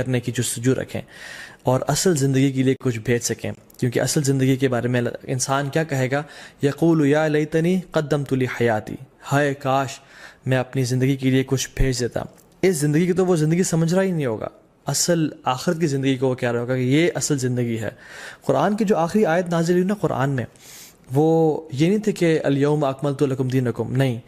کرنے کی جستجو رکھیں اور اصل زندگی کے لیے کچھ بھیج سکیں. کیونکہ اصل زندگی کے بارے میں انسان کیا کہے گا؟ یقول یا لیتنی قدمت لی حیاتی، ہائے کاش میں اپنی زندگی کے لیے کچھ بھیج دیتا. اس زندگی کی تو وہ زندگی سمجھ رہا ہی نہیں ہوگا. اصل آخرت کی زندگی کو وہ کہہ رہا ہوگا کہ یہ اصل زندگی ہے. قرآن کی جو آخری آیت نازل ہوئی نا قرآن میں، وہ یہ نہیں تھے کہ الیوم اکملت لکم دینکم، نہیں،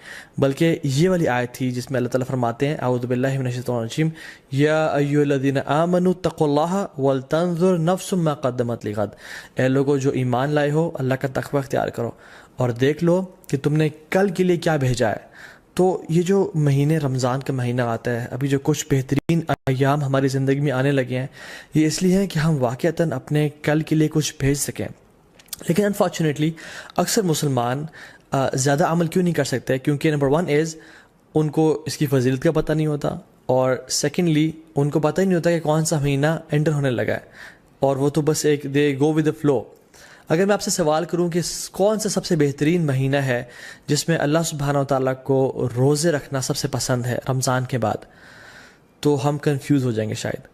بلکہ یہ والی آیت تھی جس میں اللہ تعالیٰ فرماتے ہیں اعوذ باللہ من الشیطان الرجیم یا ایھا الذین آمنوا اتقوا اللہ ولتنظر نفس ما قدمت لغد. اے لوگوں جو ایمان لائے ہو، اللہ کا تقوی اختیار کرو اور دیکھ لو کہ تم نے کل کے لیے کیا بھیجا ہے. تو یہ جو مہینے رمضان کا مہینہ آتا ہے، ابھی جو کچھ بہترین ایام ہماری زندگی میں آنے لگے ہیں، یہ اس لیے ہیں کہ ہم واقعتاً اپنے کل کے لیے کچھ بھیج سکیں. لیکن انفارچونیٹلی اکثر مسلمان زیادہ عمل کیوں نہیں کر سکتے؟ کیونکہ نمبر 1 از ان کو اس کی فضیلت کا پتہ نہیں ہوتا، اور سیکنڈلی ان کو پتہ ہی نہیں ہوتا کہ کون سا مہینہ انٹر ہونے لگا ہے، اور وہ تو بس ایک دے گو ود دا فلو. اگر میں آپ سے سوال کروں کہ کون سا سب سے بہترین مہینہ ہے جس میں اللہ سبحانہ و تعالیٰ کو روزے رکھنا سب سے پسند ہے رمضان کے بعد، تو ہم کنفیوز ہو جائیں گے شاید.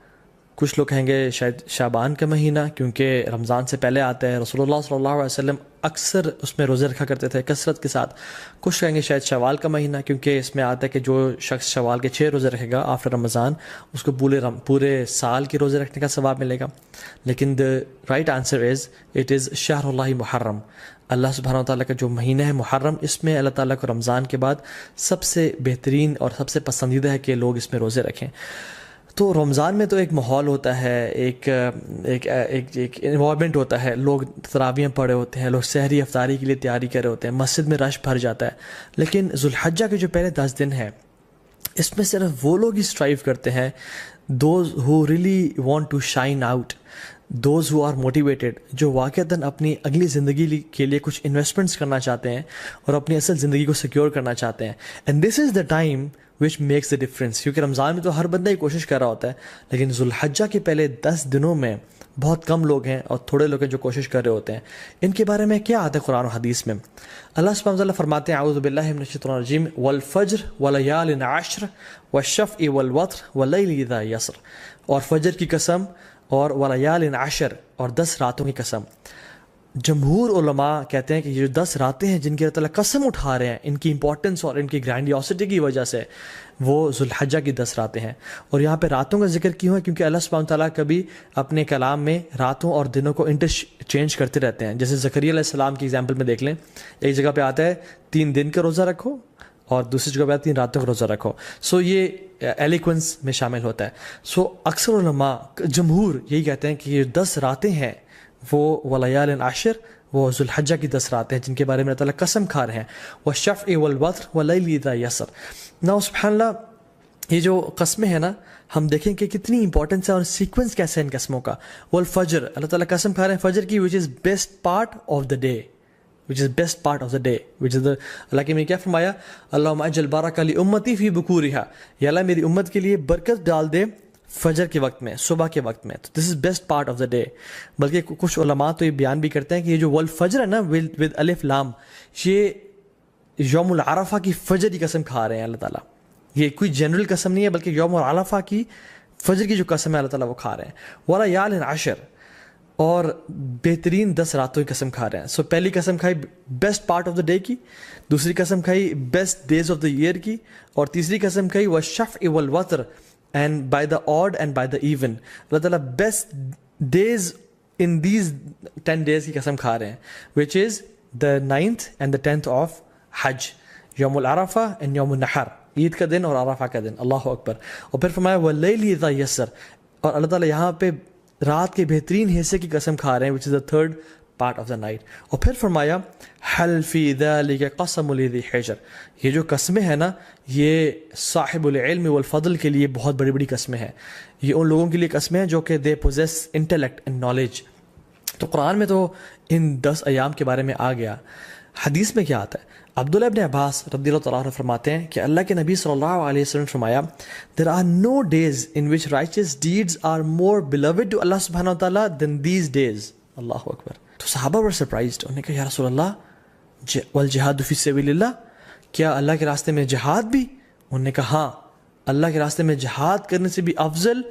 کچھ لوگ کہیں گے شاید شعبان کا مہینہ، کیونکہ رمضان سے پہلے آتا ہے، رسول اللہ صلی اللہ علیہ وسلم اکثر اس میں روزے رکھا کرتے تھے کثرت کے ساتھ. کچھ کہیں گے شاید شوال کا مہینہ، کیونکہ اس میں آتا ہے کہ جو شخص شوال کے 6 روزے رکھے گا آفٹر رمضان، اس کو پورے سال کے روزے رکھنے کا ثواب ملے گا. لیکن the right answer is it is شہر اللہ محرم. اللہ سبحانہ و تعالیٰ کا جو مہینہ ہے محرم، اس میں اللہ تعالیٰ کو رمضان کے بعد سب سے بہترین اور سب سے پسندیدہ ہے کہ لوگ اس میں روزے رکھیں. تو رمضان میں تو ایک ماحول ہوتا ہے، ایک انوائرمنٹ ہوتا ہے، لوگ تراویحیں پڑھے ہوتے ہیں، لوگ سحری افطاری کے لیے تیاری کر رہے ہوتے ہیں، مسجد میں رش بھر جاتا ہے. لیکن ذوالحجہ کے جو پہلے 10 دن ہیں، اس میں صرف وہ لوگ ہی اسٹرائیو کرتے ہیں، those who really want to shine out, those who are motivated, جو واقعتاً اپنی اگلی زندگی کے لیے کچھ انویسٹمنٹس کرنا چاہتے ہیں اور اپنی اصل زندگی کو سیکیور کرنا چاہتے ہیں. And this is the time which makes the difference. کیونکہ رمضان میں تو ہر بندہ ہی کوشش کر رہا ہوتا ہے، لیکن ذوالحجہ کے پہلے 10 دنوں میں بہت کم لوگ ہیں اور تھوڑے لوگ ہیں جو کوشش کر رہے ہوتے ہیں. ان کے بارے میں کیا آتا ہے قرآن و حدیث میں؟ اللہ سبحانہ وتعالیٰ فرماتے ہیں اعوذ باللہ من الشیطان الرجیم والفجر ولیال عشر والشفع والوتر واللیل اذا یسر. اور فجر کی قسم اور ولیال عشر اور 10 راتوں کی قسم. جمہور علماء کہتے ہیں کہ یہ جو 10 راتیں ہیں جن کی اللہ تعالیٰ قسم اٹھا رہے ہیں، ان کی امپورٹنس اور ان کی گرینڈیوسٹی کی وجہ سے، وہ ذوالحجہ کی 10 راتیں ہیں. اور یہاں پہ راتوں کا ذکر کیوں ہے؟ کیونکہ اللہ سبحانہ تعالیٰ کبھی اپنے کلام میں راتوں اور دنوں کو انٹرچینج کرتے رہتے ہیں. جیسے زکریا علیہ السلام کی ایگزامپل میں دیکھ لیں، ایک جگہ پہ آتا ہے 3 دن کا روزہ رکھو اور دوسری جگہ پہ آتا ہے 3 راتوں کا روزہ رکھو. سو یہ ایلیکوینس میں شامل ہوتا ہے. سو اکثر علماء جمہور یہی کہتے ہیں کہ یہ 10 راتیں ہیں وہ ولیال عشر، وہ ذوالحجہ کی 10 راتیں ہیں جن کے بارے میں اللہ تعالیٰ قسم کھا رہے ہیں. والشفع والوتر واللیل اذا یسر. نا سبحان اللہ، یہ جو قسمیں ہیں نا، ہم دیکھیں کہ کتنی امپورٹنس ہے اور سیکوینس کیسے ہے ان قسموں کا. والفجر، اللہ تعالیٰ قسم کھا رہے ہیں فجر کی، which is best part of the day، which is best part of the day، which is the اللہ کے میں کیا فرمایا؟ اللہم اجعل بارک لامتی فی بکورہا، یا اللہ میری امت کے لیے برکت ڈال دے فجر کے وقت میں، صبح کے وقت میں. تو this is best part of the day. بلکہ کچھ علماء تو یہ بیان بھی کرتے ہیں کہ یہ جو والفجر ہے نا ود الف لام، یہ یوم العرفہ کی فجر کی قسم کھا رہے ہیں اللہ تعالیٰ. یہ کوئی جنرل قسم نہیں ہے، بلکہ یوم العرفہ کی فجر کی جو قسم ہے اللہ تعالیٰ وہ کھا رہے ہیں. ولیال عشر، اور بہترین 10 راتوں کی قسم کھا رہے ہیں. سو پہلی قسم کھائی best part of the day کی، دوسری قسم کھائی best days of the year کی، اور تیسری قسم کھائی والشفع والوتر and by the odd and by the even. اللہ تعالیٰ best days in these 10 days کی قسم کھا رہے ہیں، which is the 9th and the 10th of حج، یوم العرفہ and یوم النحر، عید کا دن اور عرفہ کا دن. اللہ اکبر. اور پھر فرمایا واللیل اذا یسر، اور اللہ تعالیٰ یہاں پہ رات کے بہترین حصے کی قسم کھا رہے ہیں، which is the 3rd part of the night. اور پھر فرمایا حل فی ذلک قسم لذی حجر. یہ جو قسمیں ہیں نا، یہ صاحب العلم والفضل کے لیے بہت بڑی بڑی قسمیں ہیں. یہ ان لوگوں کے لیے قسمیں ہیں جو کہ they possess intellect and knowledge. تو قرآن میں تو ان 10 ایام کے بارے میں آ گیا. حدیث میں کیا آتا ہے؟ عبداللہ ابن عباس رضی اللہ تعالیٰ عنہ فرماتے ہیں کہ اللہ کے نبی صلی اللہ علیہ وسلم فرمایا there are no days in which righteous deeds are more beloved to Allah subhanahu wa ta'ala than these days. اللہ اکبر. تو صحابہ were surprised. انہوں نے کہا یا رسول اللہ والجہاد فی سبیل اللہ، کیا اللہ کے راستے میں جہاد بھی؟ انہوں نے کہا ہاں، اللہ کے راستے میں جہاد کرنے سے بھی افضل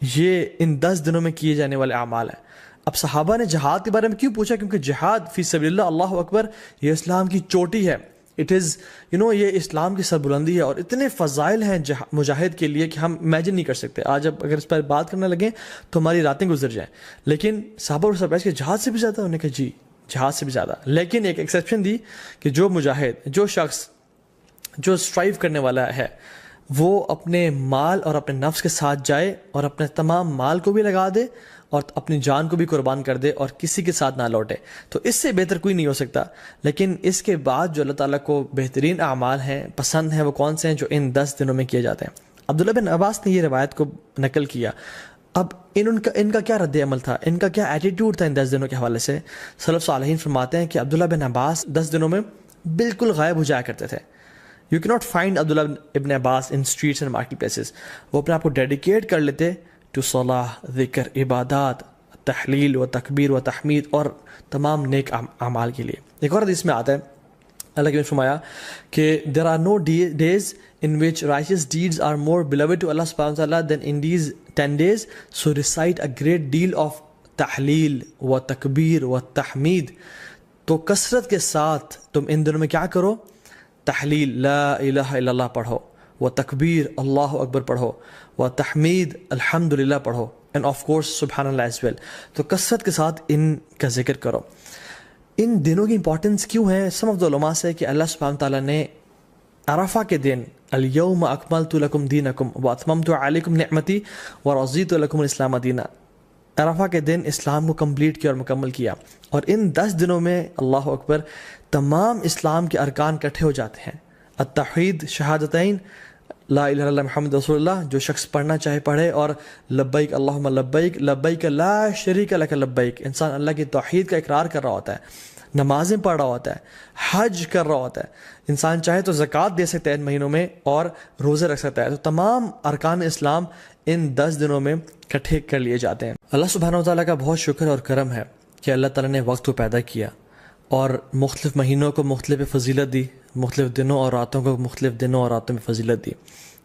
یہ ان 10 دنوں میں کیے جانے والے اعمال ہیں۔ اب صحابہ نے جہاد کے بارے میں کیوں پوچھا؟ کیونکہ جہاد فی سبیل اللہ، اللہ اکبر، یہ اسلام کی چوٹی ہے۔ اٹ از یہ اسلام کی سربلندی ہے، اور اتنے فضائل ہیں مجاہد کے لیے کہ ہم امیجن نہیں کر سکتے۔ آج اب اگر اس پر بات کرنے لگیں تو ہماری راتیں گزر جائیں۔ لیکن صحابہ اور سرپرائز کے جہاد سے بھی زیادہ، انہوں نے کہا جی جہاد سے بھی زیادہ، لیکن ایک ایکسیپشن دی کہ جو مجاہد، جو شخص جو اسٹرائیو کرنے والا ہے، وہ اپنے مال اور اپنے نفس کے ساتھ جائے اور اپنے تمام مال کو بھی لگا دے اور اپنی جان کو بھی قربان کر دے اور کسی کے ساتھ نہ لوٹے، تو اس سے بہتر کوئی نہیں ہو سکتا۔ لیکن اس کے بعد جو اللہ تعالیٰ کو بہترین اعمال ہیں، پسند ہیں، وہ کون سے ہیں؟ جو ان 10 دنوں میں کیے جاتے ہیں۔ عبداللہ بن عباس نے یہ روایت کو نقل کیا۔ اب ان کا کیا رد عمل تھا، ان کا کیا ایٹیٹیوڈ تھا ان 10 دنوں کے حوالے سے؟ سلف صالحین فرماتے ہیں کہ عبداللہ بن عباس 10 دنوں میں بالکل غائب ہو جایا کرتے تھے۔ یو کی ناٹ فائنڈ عبداللہ ابن عباس ان اسٹریٹس اینڈ مارکیٹ پلیسز۔ وہ اپنے آپ کو ڈیڈیکیٹ کر لیتے ٹو صلاح، ذکر، عبادات، تحلیل و تکبیر و تحمید اور تمام نیک اعمال کے لیے۔ ایک اور حدیث میں آتا ہے، اللہ کے فرمایا کہ there are no days in which righteous deeds are more beloved to Allah subhanahu wa ta'ala than in these 10 days, so recite a great deal of تحلیل و تکبیر و تحمید۔ تو کثرت کے ساتھ تم ان دنوں میں کیا کرو؟ تحلیل لا الہ الا اللہ پڑھو، و تکبیر اللہ اکبر پڑھو، و تحمید الحمدللہ پڑھو، اینڈ آف کورس سبحان اللہ ایز ویل۔ تو کثرت کے ساتھ ان کا ذکر کرو۔ ان دنوں کی امپورٹنس کیوں ہے؟ سم آف دا علماء سے کہ اللہ سبحانہ تعالیٰ نے عرفہ کے دن الیوم اکملت لکم دینکم واتممت علیکم نعمتی ورضیت لکم الاسلام دینا، عرفہ کے دن اسلام کو کمپلیٹ کیا اور مکمل کیا۔ اور ان 10 دنوں میں اللہ اکبر تمام اسلام کے ارکان اکٹھے ہو جاتے ہیں۔ التوحید، شہادتین، لا الہ الا اللہ محمد رسول اللہ، جو شخص پڑھنا چاہے پڑھے، اور لبیک اللہم لبیک لبیک لا شریک لک لبیک، انسان اللہ کی توحید کا اقرار کر رہا ہوتا ہے، نمازیں پڑھ رہا ہوتا ہے، حج کر رہا ہوتا ہے، انسان چاہے تو زکوٰۃ دے سکتا ہے ان مہینوں میں اور روزے رکھ سکتا ہے۔ تو تمام ارکان اسلام ان 10 دنوں میں اکٹھے کر لیے جاتے ہیں۔ اللہ سبحانہ وتعالیٰ کا بہت شکر اور کرم ہے کہ اللہ تعالیٰ نے وقت کو پیدا کیا اور مختلف مہینوں کو مختلف فضیلت دی، مختلف دنوں اور راتوں کو مختلف دنوں اور راتوں میں فضیلت دی،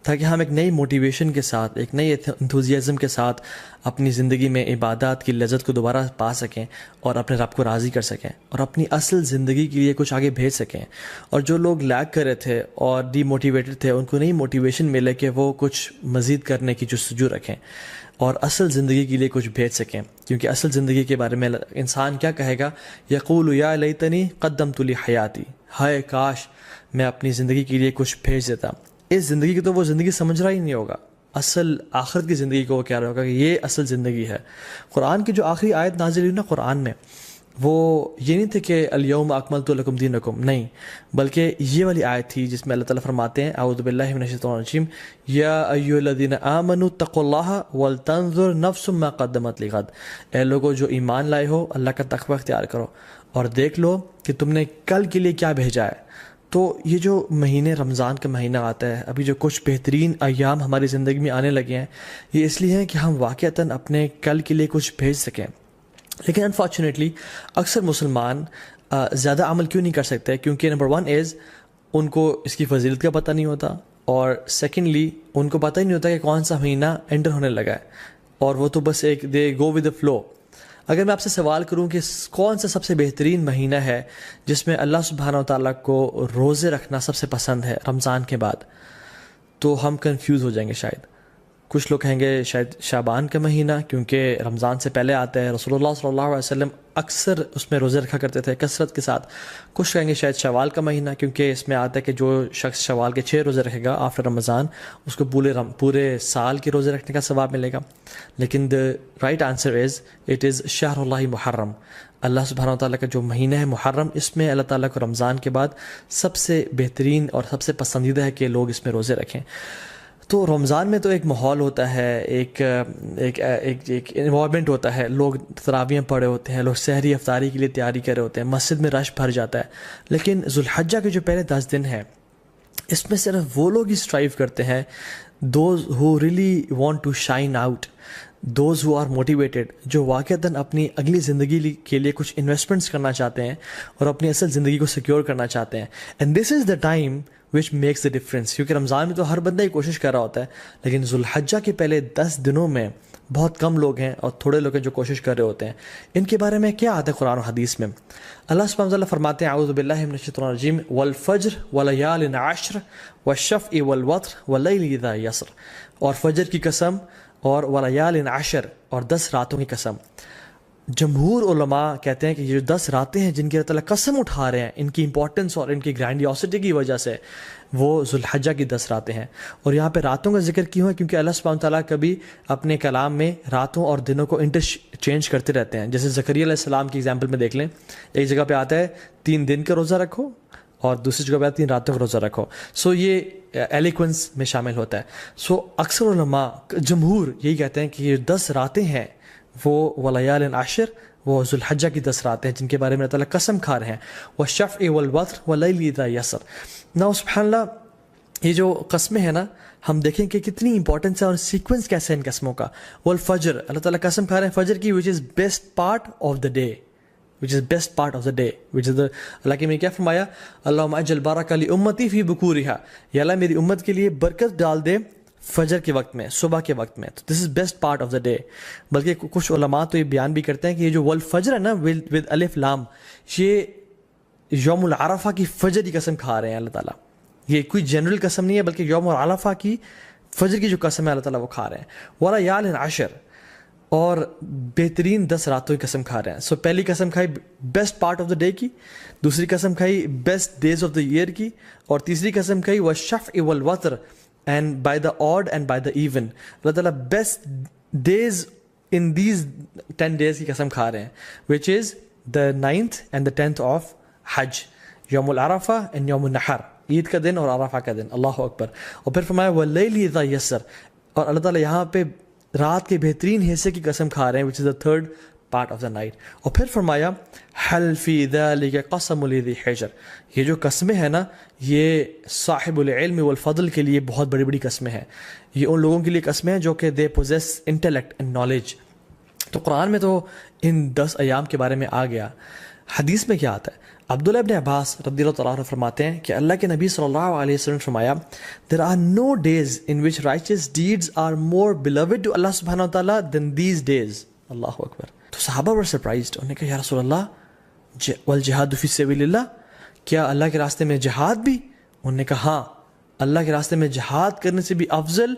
تاکہ ہم ایک نئی موٹیویشن کے ساتھ، ایک نئی انتھوزیازم کے ساتھ اپنی زندگی میں عبادات کی لذت کو دوبارہ پا سکیں اور اپنے رب کو راضی کر سکیں اور اپنی اصل زندگی کے لیے کچھ آگے بھیج سکیں۔ اور جو لوگ لیگ کر رہے تھے اور ڈی موٹیویٹڈ تھے، ان کو نئی موٹیویشن ملے کہ وہ کچھ مزید کرنے کی جستجو رکھیں اور اصل زندگی کے لیے کچھ بھیج سکیں، کیونکہ اصل زندگی کے بارے میں انسان کیا کہے گا؟ یقول یا لیتنی قدمت لی حیاتی، ہائے کاش میں اپنی زندگی کے لیے کچھ بھیج دیتا۔ اس زندگی کی تو وہ زندگی سمجھ رہا ہی نہیں ہوگا، اصل آخرت کی زندگی کو وہ کہہ رہا ہوگا کہ یہ اصل زندگی ہے۔ قرآن کی جو آخری آیت نازل ہوئی نا قرآن میں، وہ یہ نہیں تھے کہ الیوم اکملت لکم دینکم، نہیں، بلکہ یہ والی آیت تھی جس میں اللہ تعالیٰ فرماتے ہیں اعوذ باللہ من الشیطان الرجیم، یا ایھا الذین آمنوا اتقوا اللہ ولتنظر نفس ما قدمت لغد، اے لوگوں جو ایمان لائے ہو اللہ کا تقوی اختیار کرو اور دیکھ لو کہ تم نے کل کے لیے کیا بھیجا ہے۔ تو یہ جو مہینے رمضان کا مہینہ آتا ہے، ابھی جو کچھ بہترین ایام ہماری زندگی میں آنے لگے ہیں، یہ اس لیے ہیں کہ ہم واقعتاً اپنے کل کے لیے کچھ بھیج سکیں۔ لیکن انفارچونیٹلی اکثر مسلمان زیادہ عمل کیوں نہیں کر سکتے؟ کیونکہ نمبر 1 از ان کو اس کی فضیلت کا پتہ نہیں ہوتا، اور سیکنڈلی ان کو پتہ ہی نہیں ہوتا کہ کون سا مہینہ انٹر ہونے لگا ہے، اور وہ تو بس ایک دے گو ود دا فلو۔ اگر میں آپ سے سوال کروں کہ کون سا سب سے بہترین مہینہ ہے جس میں اللہ سبحانہ و تعالیٰ کو روزے رکھنا سب سے پسند ہے رمضان کے بعد، تو ہم کنفیوز ہو جائیں گے شاید۔ کچھ لوگ کہیں گے شاید شعبان کا مہینہ، کیونکہ رمضان سے پہلے آتا ہے، رسول اللہ صلی اللہ علیہ وسلم اکثر اس میں روزے رکھا کرتے تھے کثرت کے ساتھ۔ کچھ کہیں گے شاید شوال کا مہینہ، کیونکہ اس میں آتا ہے کہ جو شخص شوال کے 6 روزے رکھے گا آفٹر رمضان، اس کو پورے سال کے روزے رکھنے کا ثواب ملے گا۔ لیکن the right answer is it is شہر اللہ محرم، اللہ سبحانہ وتعالیٰ کا جو مہینہ ہے محرم، اس میں اللہ تعالیٰ کو رمضان کے بعد سب سے بہترین اور سب سے پسندیدہ ہے کہ لوگ اس میں روزے رکھیں۔ تو رمضان میں تو ایک ماحول ہوتا ہے، ایک انوائرمنٹ ہوتا ہے، لوگ تراویح پڑھے ہوتے ہیں، لوگ سحری افطاری کے لیے تیاری کر رہے ہوتے ہیں، مسجد میں رش بھر جاتا ہے۔ لیکن ذوالحجہ کے جو پہلے 10 دن ہیں، اس میں صرف وہ لوگ ہی اسٹرائیو کرتے ہیں، those who really want to shine out, those who are motivated, جو واقعتاً اپنی اگلی زندگی کے لیے کچھ انویسٹمنٹس کرنا چاہتے ہیں اور اپنی اصل زندگی کو سیکیور کرنا چاہتے ہیں۔ And this is the time which makes the difference, کیونکہ رمضان میں تو ہر بندہ ہی کوشش کر رہا ہوتا ہے، لیکن ذوالحجہ کے پہلے 10 دنوں میں بہت کم لوگ ہیں اور تھوڑے لوگ ہیں جو کوشش کر رہے ہوتے ہیں. ان کے بارے میں کیا آتا ہے قرآن و حدیث میں؟ اللہ سبحانہ وتعالیٰ فرماتے ہیں اعوذ باللہ من الشیطان الرجیم والفجر ولیال عشر والشفع والوتر واللیل اذا یسر، اور فجر کی قسم اور ولیال عشر اور 10 راتوں کی قسم. جمہور علماء کہتے ہیں کہ یہ جو 10 راتیں ہیں جن کی اللہ تعالیٰ قسم اٹھا رہے ہیں ان کی امپورٹنس اور ان کی گرینڈیوسٹی کی وجہ سے، وہ ذوالحجہ کی 10 راتیں ہیں. اور یہاں پہ راتوں کا ذکر کیوں ہے؟ کیونکہ اللہ سبحانہ تعالیٰ کبھی اپنے کلام میں راتوں اور دنوں کو انٹرچینج کرتے رہتے ہیں. جیسے زکریا علیہ السلام کی ایگزامپل میں دیکھ لیں، ایک جگہ پہ آتا ہے 3 دن کا روزہ رکھو اور دوسری جگہ پہ آتا ہے 3 راتوں کا روزہ رکھو. سو یہ ایلیکوینس میں شامل ہوتا ہے. سو اکثر علماء جمہور یہی کہتے ہیں کہ یہ 10 راتیں ہیں وہ ولیال عشر، وہ ذوالحجہ کی 10 راتیں ہیں جن کے بارے میں اللہ تعالیٰ قسم کھا رہے ہیں. والشفع والوتر واللیل اذا یسر. نا سبحان اللہ، یہ جو قسمیں ہیں نا، ہم دیکھیں کہ کتنی امپورٹنس ہے اور سیکوینس کیسے ہے ان قسموں کا. والفجر، اللہ تعالیٰ قسم کھا رہے ہیں فجر کی، which is best part of the day, which is best part of the day, which is the اللہ کی میں کیا فرمایا، اللہم اجل بارک لامتی فی بکورہا، یا اللہ میری امت کے لیے برکت ڈال دے فجر کے وقت میں، صبح کے وقت میں. تو this is best part of the day. بلکہ کچھ علماء تو یہ بیان بھی کرتے ہیں کہ یہ جو والفجر ہے نا ود الف لام، یہ یوم العرفہ کی فجر کی قسم کھا رہے ہیں اللہ تعالیٰ. یہ کوئی جنرل قسم نہیں ہے بلکہ یوم العرفہ کی فجر کی جو قسم ہے اللہ تعالیٰ وہ کھا رہے ہیں. ولیال عشر، اور بہترین 10 راتوں کی قسم کھا رہے ہیں. سو پہلی قسم کھائی best part of the day کی، دوسری قسم کھائی best days of the year کی، اور تیسری قسم کھائی والشفع والوتر and by the odd and by the even. اللہ تعالیٰ best days in these 10 days کی قسم کھا رہے ہیں، which is the 9th and the 10th of حج، یوم العرفہ اینڈ یوم النحر، عید کا دن اور عرفہ کا دن. اللہ اکبر. اور پھر فرمایا واللیل اذا یسر، اور اللہ تعالیٰ یہاں پہ رات کے بہترین حصے کی قسم کھا رہے ہیں، which is the 3rd part of the night. اور پھر فرمایا حل فی ذلک قسم لذی حجر. یہ جو قسمیں ہیں نا، یہ صاحب العلم والفضل کے لیے بہت بڑی بڑی قسمیں ہیں. یہ ان لوگوں کے لیے قسمیں ہیں جو کہ they possess intellect and knowledge. تو قرآن میں تو ان 10 ایام کے بارے میں آ گیا. حدیث میں کیا آتا ہے؟ عبداللہ ابن عباس رضی اللہ تعالیٰ عنہ فرماتے ہیں کہ اللہ کے نبی صلی اللہ علیہ وسلم نے فرمایا there are no days in which righteous deeds are more beloved to Allah subhanahu wa ta'ala than these days. اللہ اکبر. تو صحابہ were surprised. انہوں نے کہا یا رسول اللہ والجہاد فی سبیل اللہ، کیا اللہ کے راستے میں جہاد بھی؟ انہوں نے کہا ہاں، اللہ کے راستے میں جہاد کرنے سے بھی افضل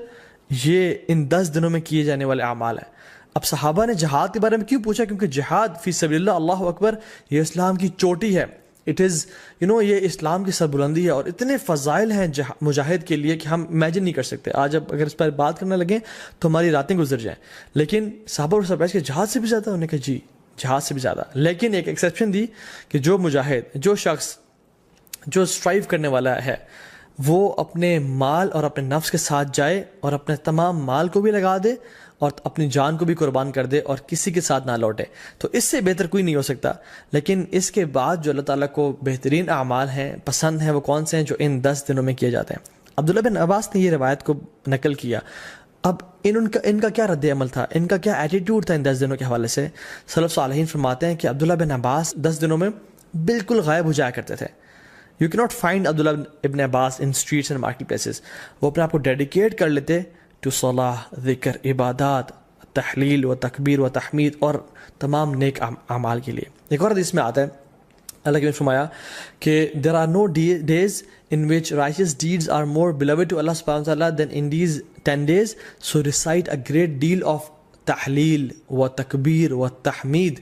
یہ ان 10 دنوں میں کیے جانے والے اعمال ہیں. اب صحابہ نے جہاد کے بارے میں کیوں پوچھا؟ کیونکہ جہاد فی سبیل اللہ، اللہ اکبر، یہ اسلام کی چوٹی ہے. اٹ از یہ اسلام کی سربلندی ہے، اور اتنے فضائل ہیں مجاہد کے لیے کہ ہم امیجن نہیں کر سکتے. آج اب اگر اس پر بات کرنے لگیں تو ہماری راتیں گزر جائیں. لیکن صحابہ کو سرپرائز کہ جہاد سے بھی زیادہ؟ انہوں نے کہا جی جہاد سے بھی زیادہ. لیکن ایک ایکسیپشن دی کہ جو مجاہد، جو شخص جو اسٹرائیو کرنے والا ہے، وہ اپنے مال اور اپنے نفس کے ساتھ جائے اور اپنے تمام مال کو بھی لگا دے اور اپنی جان کو بھی قربان کر دے اور کسی کے ساتھ نہ لوٹے. تو اس سے بہتر کوئی نہیں ہو سکتا. لیکن اس کے بعد جو اللہ تعالیٰ کو بہترین اعمال ہیں، پسند ہیں، وہ کون سے ہیں؟ جو ان 10 دنوں میں کیے جاتے ہیں. عبداللہ بن عباس نے یہ روایت کو نقل کیا. اب ان کا کیا رد عمل تھا، ان کا کیا ایٹیٹیوڈ تھا ان 10 دنوں کے حوالے سے؟ سلف صالحین فرماتے ہیں کہ عبداللہ بن عباس 10 دنوں میں بالکل غائب ہو جایا کرتے تھے. یو کی ناٹ فائنڈ عبداللہ ابن عباس ان اسٹریٹس اینڈ مارکیٹ پلیسز. وہ اپنے آپ کو ڈیڈیکیٹ کر لیتے ٹو صلاح، ذکر، عبادات، تحلیل و تکبیر و تحمید اور تمام نیک اعمال کے لیے. ایک اور حدیث میں آتا ہے اللہ کے نے فرمایا کہ there are no days in which righteous deeds are more beloved to Allah subhanahu wa ta'ala than in these 10 days, so recite a great deal of تحلیل و تکبیر و تحمید.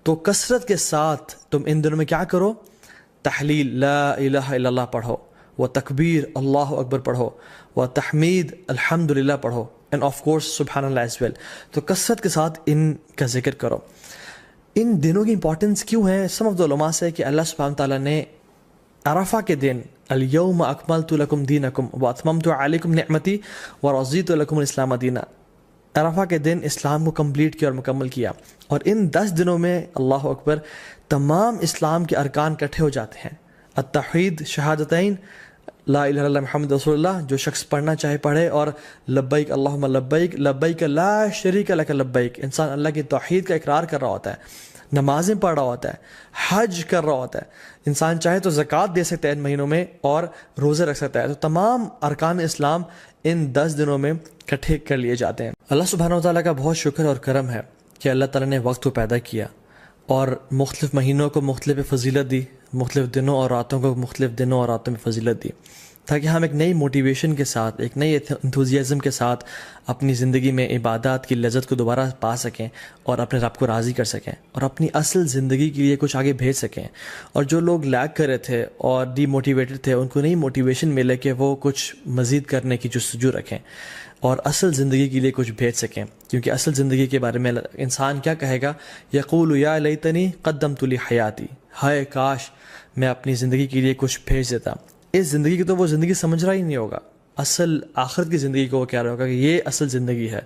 تو کثرت کے ساتھ تم ان دنوں میں کیا کرو؟ تحلیل لا الہ الا اللہ پڑھو، و تکبیر اللہ اکبر پڑھو، و تحمید الحمدللہ پڑھو، اینڈ آف کورس سبحان اللہ ایز ویل. تو کثرت کے ساتھ ان کا ذکر کرو. ان دنوں کی امپورٹنس کیوں ہے؟ سم آف دا علماء سے کہ اللہ سبحانہ تعالیٰ نے عرفہ کے دن الیوم اکملت لکم دینکم واتممت علیکم نعمتی ورضیت لکم الاسلام دینا، عرفہ کے دن اسلام کو کمپلیٹ کیا اور مکمل کیا. اور ان 10 دنوں میں اللہ اکبر تمام اسلام کے ارکان اکٹھے ہو جاتے ہیں. التوحید، شہادتین، لا الہ الا اللہ محمد رسول اللہ، جو شخص پڑھنا چاہے پڑھے، اور لبیک اللہم لبیک، لبیک لا شریک لک لبیک، انسان اللہ کی توحید کا اقرار کر رہا ہوتا ہے. نمازیں پڑھ رہا ہوتا ہے, حج کر رہا ہوتا ہے, انسان چاہے تو زکوٰۃ دے سکتا ہے ان مہینوں میں اور روزے رکھ سکتا ہے. تو تمام ارکان اسلام ان 10 دنوں میں اکٹھے کر لیے جاتے ہیں. اللہ سبحانہ و تعالیٰ کا بہت شکر اور کرم ہے کہ اللہ تعالیٰ نے وقت کو پیدا کیا اور مختلف مہینوں کو مختلف فضیلت دی, مختلف دنوں اور راتوں کو مختلف دنوں اور راتوں میں فضیلت دی, تاکہ ہم ایک نئی موٹیویشن کے ساتھ, ایک نئی انتھوزیازم کے ساتھ اپنی زندگی میں عبادات کی لذت کو دوبارہ پا سکیں اور اپنے رب کو راضی کر سکیں اور اپنی اصل زندگی کے لیے کچھ آگے بھیج سکیں. اور جو لوگ لیگ کر رہے تھے اور ڈی موٹیویٹڈ تھے, ان کو نئی موٹیویشن ملے کہ وہ کچھ مزید کرنے کی جستجو رکھیں اور اصل زندگی کے لیے کچھ بھیج سکیں. کیونکہ اصل زندگی کے بارے میں انسان کیا کہے گا, یقول یا لیتنی قدمت لی حیاتی, ہائے کاش میں اپنی زندگی کے لیے کچھ بھیج دیتا. اس زندگی کی تو وہ زندگی سمجھ رہا ہی نہیں ہوگا, اصل آخرت کی زندگی کو وہ کہہ رہا ہوگا کہ یہ اصل زندگی ہے.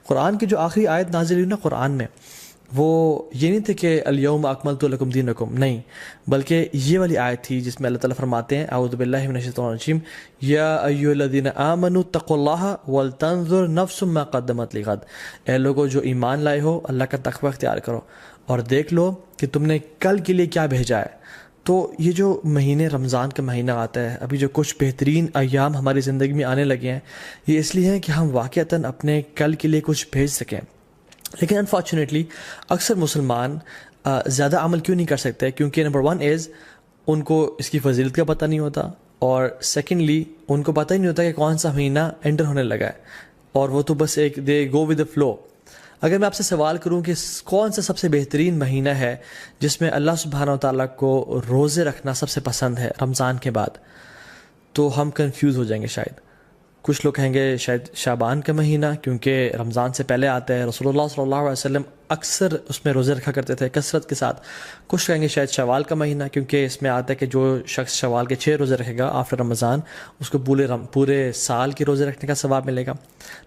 قرآن کی جو آخری آیت نازل ہوئی نا قرآن میں, وہ یہ نہیں تھے کہ الیوم اکملت لکم دینکم, نہیں, بلکہ یہ والی آیت تھی جس میں اللہ تعالیٰ فرماتے ہیں اعوذ باللہ من الشیطان الرجیم, یا ایھا الذین آمنوا اتقوا اللہ ولتنظر نفس ما قدمت لغد, اے لوگوں جو ایمان لائے ہو اللہ کا تقوی اختیار کرو اور دیکھ لو کہ تم نے کل کے لیے کیا بھیجا ہے. تو یہ جو مہینے رمضان کا مہینہ آتا ہے, ابھی جو کچھ بہترین ایام ہماری زندگی میں آنے لگے ہیں, یہ اس لیے ہیں کہ ہم واقعتاً اپنے کل کے لیے کچھ بھیج سکیں. لیکن انفارچونیٹلی اکثر مسلمان زیادہ عمل کیوں نہیں کر سکتے, کیونکہ نمبر 1 از ان کو اس کی فضیلت کا پتہ نہیں ہوتا, اور سیکنڈلی ان کو پتہ ہی نہیں ہوتا کہ کون سا مہینہ انٹر ہونے لگا ہے, اور وہ تو بس ایک دے گو ود دا فلو. اگر میں آپ سے سوال کروں کہ کون سا سب سے بہترین مہینہ ہے جس میں اللہ سبحانہ و تعالیٰ کو روزے رکھنا سب سے پسند ہے رمضان کے بعد, تو ہم کنفیوز ہو جائیں گے شاید. کچھ لوگ کہیں گے شاید شعبان کا مہینہ, کیونکہ رمضان سے پہلے آتا ہے, رسول اللہ صلی اللہ علیہ وسلم اکثر اس میں روزے رکھا کرتے تھے کثرت کے ساتھ. کچھ کہیں گے شاید شوال کا مہینہ, کیونکہ اس میں آتا ہے کہ جو شخص شوال کے 6 روزے رکھے گا آفٹر رمضان, اس کو پورے سال کے روزے رکھنے کا ثواب ملے گا.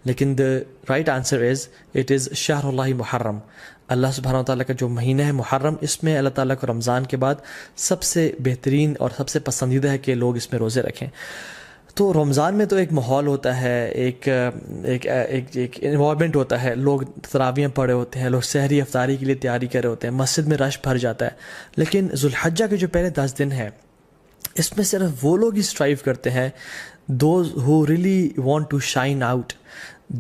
لیکن the right answer is it is شہر اللہ محرم. اللہ سبحانہ و تعالیٰ کا جو مہینہ ہے محرم, اس میں اللہ تعالیٰ کو رمضان کے بعد سب سے بہترین اور سب سے پسندیدہ ہے کہ لوگ اس میں روزے رکھیں. تو رمضان میں تو ایک ماحول ہوتا ہے, ایک انوائرمنٹ ہوتا ہے, لوگ تراویحیں پڑھے ہوتے ہیں, لوگ سحری افطاری کے لیے تیاری کر رہے ہوتے ہیں, مسجد میں رش بھر جاتا ہے. لیکن ذوالحجہ کے جو پہلے 10 دن ہیں, اس میں صرف وہ لوگ ہی اسٹرائیو کرتے ہیں, those who really want to shine out,